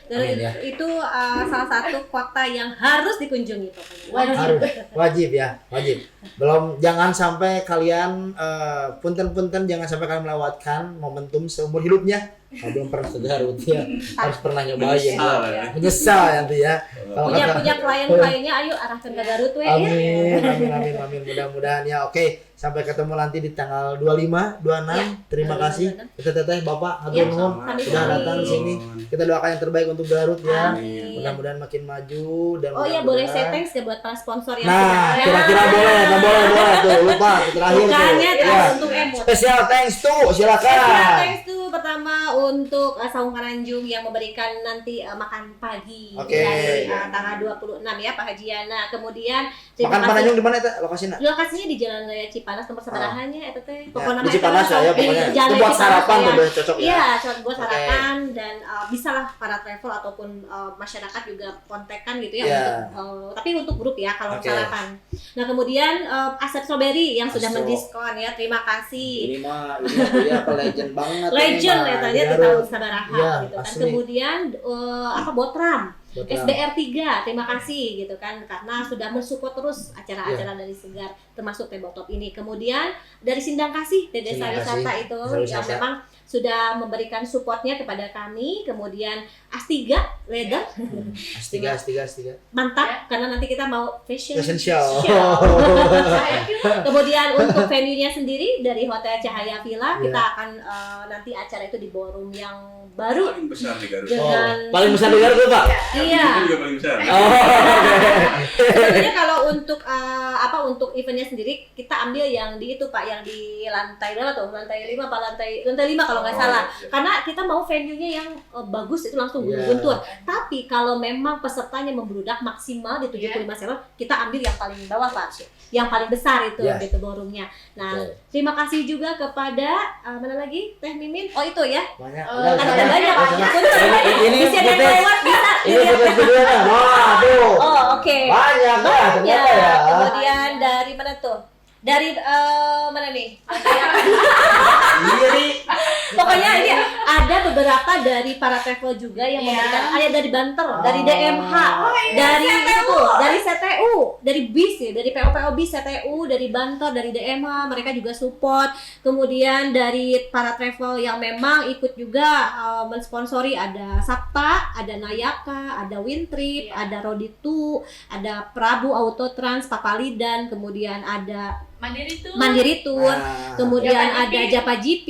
Dan itu salah satu kota yang harus dikunjungi pokoknya. Wajib. Belum, jangan sampai kalian punten-punten jangan sampai kalian melewatkan momentum seumur hidupnya. Belum pernah ke Garut ya, harus pernah nyobain. Menyesal nanti ya. Punya klien-kliennya ayo arahkan ke Garut we. Amin. Mudah-mudahan ya. Oke, sampai ketemu nanti di tanggal 25, 26. Terima kasih. Kita Teteh Bapak hatur nuhun sudah datang di sini. Kita doakan yang terbaik untuk Garut ya. Mudah-mudahan makin maju dan boleh saya thanks ya buat para sponsor yang kira-kira boleh tuh lupa terakhir tuh. Spesial thanks tuh silakan. Pertama untuk Saung Karanjung yang memberikan nanti makan pagi dari tanggal 26 ya Pak Hajiana. Kemudian makan Karanjung di mana itu lokasinya? Lokasinya di Jalan Raya Cipanas nomor sabarahannya itu teh. Pokoknya di Cipanas ya pokoknya. Itu buat sarapan tuh cocok ya. Iya, cocok buat sarapan dan bisalah para travel ataupun masyarakat juga kontekan gitu ya tapi untuk grup ya kalau sarapan. Nah, kemudian Asep Strawberry yang sudah mendiskon ya. Terima kasih. Ini mah ya legend banget. Legend netralnya di tahun Sabaraha ya, gitu kan. asli. Kemudian Botram SBR 3, terima kasih gitu kan karena sudah mensupport terus acara-acara dari Segar termasuk tabletop ini. Kemudian dari Sindang Kasih, Desa Wisata itu yang memang sudah memberikan supportnya kepada kami. Kemudian Astiga Leather, Astiga. mantap karena nanti kita mau fashion show. Kemudian untuk venue-nya sendiri dari Hotel Cahaya Villa kita akan nanti acara itu di ballroom yang baru paling besar di Garut. dengan Paling besar di Garut tuh, Pak. iya. Itu juga paling besar. Sebenarnya kalau untuk eventnya sendiri kita ambil yang di itu Pak, yang di lantai berapa tuh? Lantai 5 apa lantai 5 kalau nggak salah. Iya. Karena kita mau venue-nya yang bagus itu langsung guntur. Tapi kalau memang pesertanya membludak maksimal di 75 server, kita ambil yang paling bawah Pak. Yang paling besar itu gitu ballroom-nya. Nah, terima kasih juga kepada mana lagi? Teh Mimin. Oh itu ya. Banyak. Ada banyak Pak. Ini Bisa yang lewat bisa. Ini videonya. Waduh. Oh, oke. Banyak ternyata ya. Kemudian dari mana tuh? Dari mana nih? Iya nih. Pokoknya ini ada beberapa dari para travel juga yang memberikan, ada dari Banter, dari DMH, dari itu, dari CTU, dari BIS ya, dari PO BIS, CTU, dari Banter, dari DMH, mereka juga support. Kemudian dari para travel yang memang ikut juga mensponsori, ada Sapta, ada Nayaka, ada Wintrip, ada Roditu, ada Prabu Autotrans, Papalidan, kemudian ada Mandiri Tour, kemudian ada Japa GP,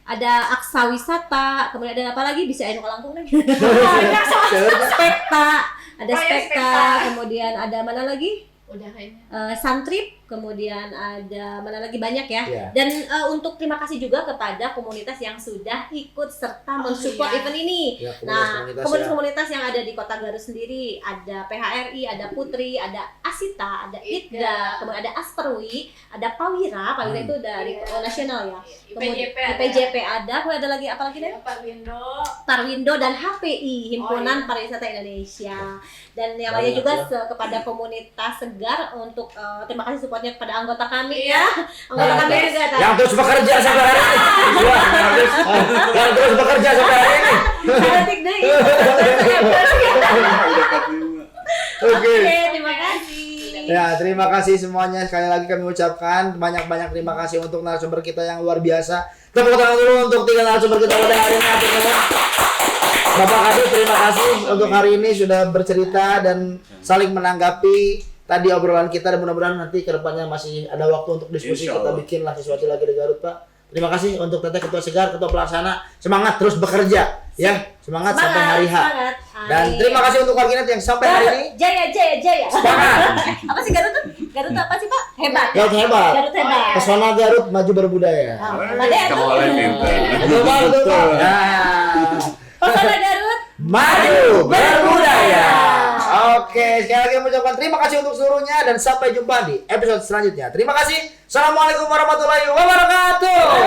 ada Aksa Wisata, kemudian ada apa lagi bisa Langkung nih. Spekta, kemudian ada mana lagi? Udah kayaknya. Santrip, kemudian ada mana lagi banyak ya. Dan untuk terima kasih juga kepada komunitas yang sudah ikut serta mensupport event ini. Nah, komunitas yang ada di Kota Garut sendiri ada PHRI, ada Putri, ada Asita, ada ITDA, kemudian ada Asperwi, ada Pawira itu dari nasional ya. Kemudian IPJP ada, kemudian ada lagi apa lagi nih? Parwindo dan HPI, Himpunan Pariwisata Indonesia. Dan yang lainnya juga kepada komunitas Segar untuk terima kasih supportnya kepada anggota kami ya. Anggota kami juga yang terus bekerja sampai hari ini. Yang terus bekerja sampai hari ini. Oke, terima kasih. Ya, terima kasih semuanya. Sekali lagi kami ucapkan banyak-banyak terima kasih untuk narasumber kita yang luar biasa. Tepuk tangan dulu untuk 3 narasumber kita pada hari ini. Bapak Kadus, terima kasih untuk hari ini sudah bercerita dan saling menanggapi tadi obrolan kita, dan mudah-mudahan nanti ke depannya masih ada waktu untuk diskusi. Kita bikinlah sesuatu lagi di Garut, Pak. Terima kasih untuk Teteh Ketua Segar, Ketua Pelaksana. Semangat terus bekerja ya. Semangat sampai hari H. Dan terima kasih untuk Warginet yang sampai hari ini. Jaya. Semangat. Apa sih Garut tuh? Garut apa sih Pak? Hebat. Garut hebat. Garut hebat. Pesona Garut maju berbudaya. Kamu oleh pintar. Betul. Pesona Garut maju berbudaya. Oke, sekali lagi mengucapkan terima kasih untuk seluruhnya dan sampai jumpa di episode selanjutnya. Terima kasih. Assalamualaikum warahmatullahi wabarakatuh.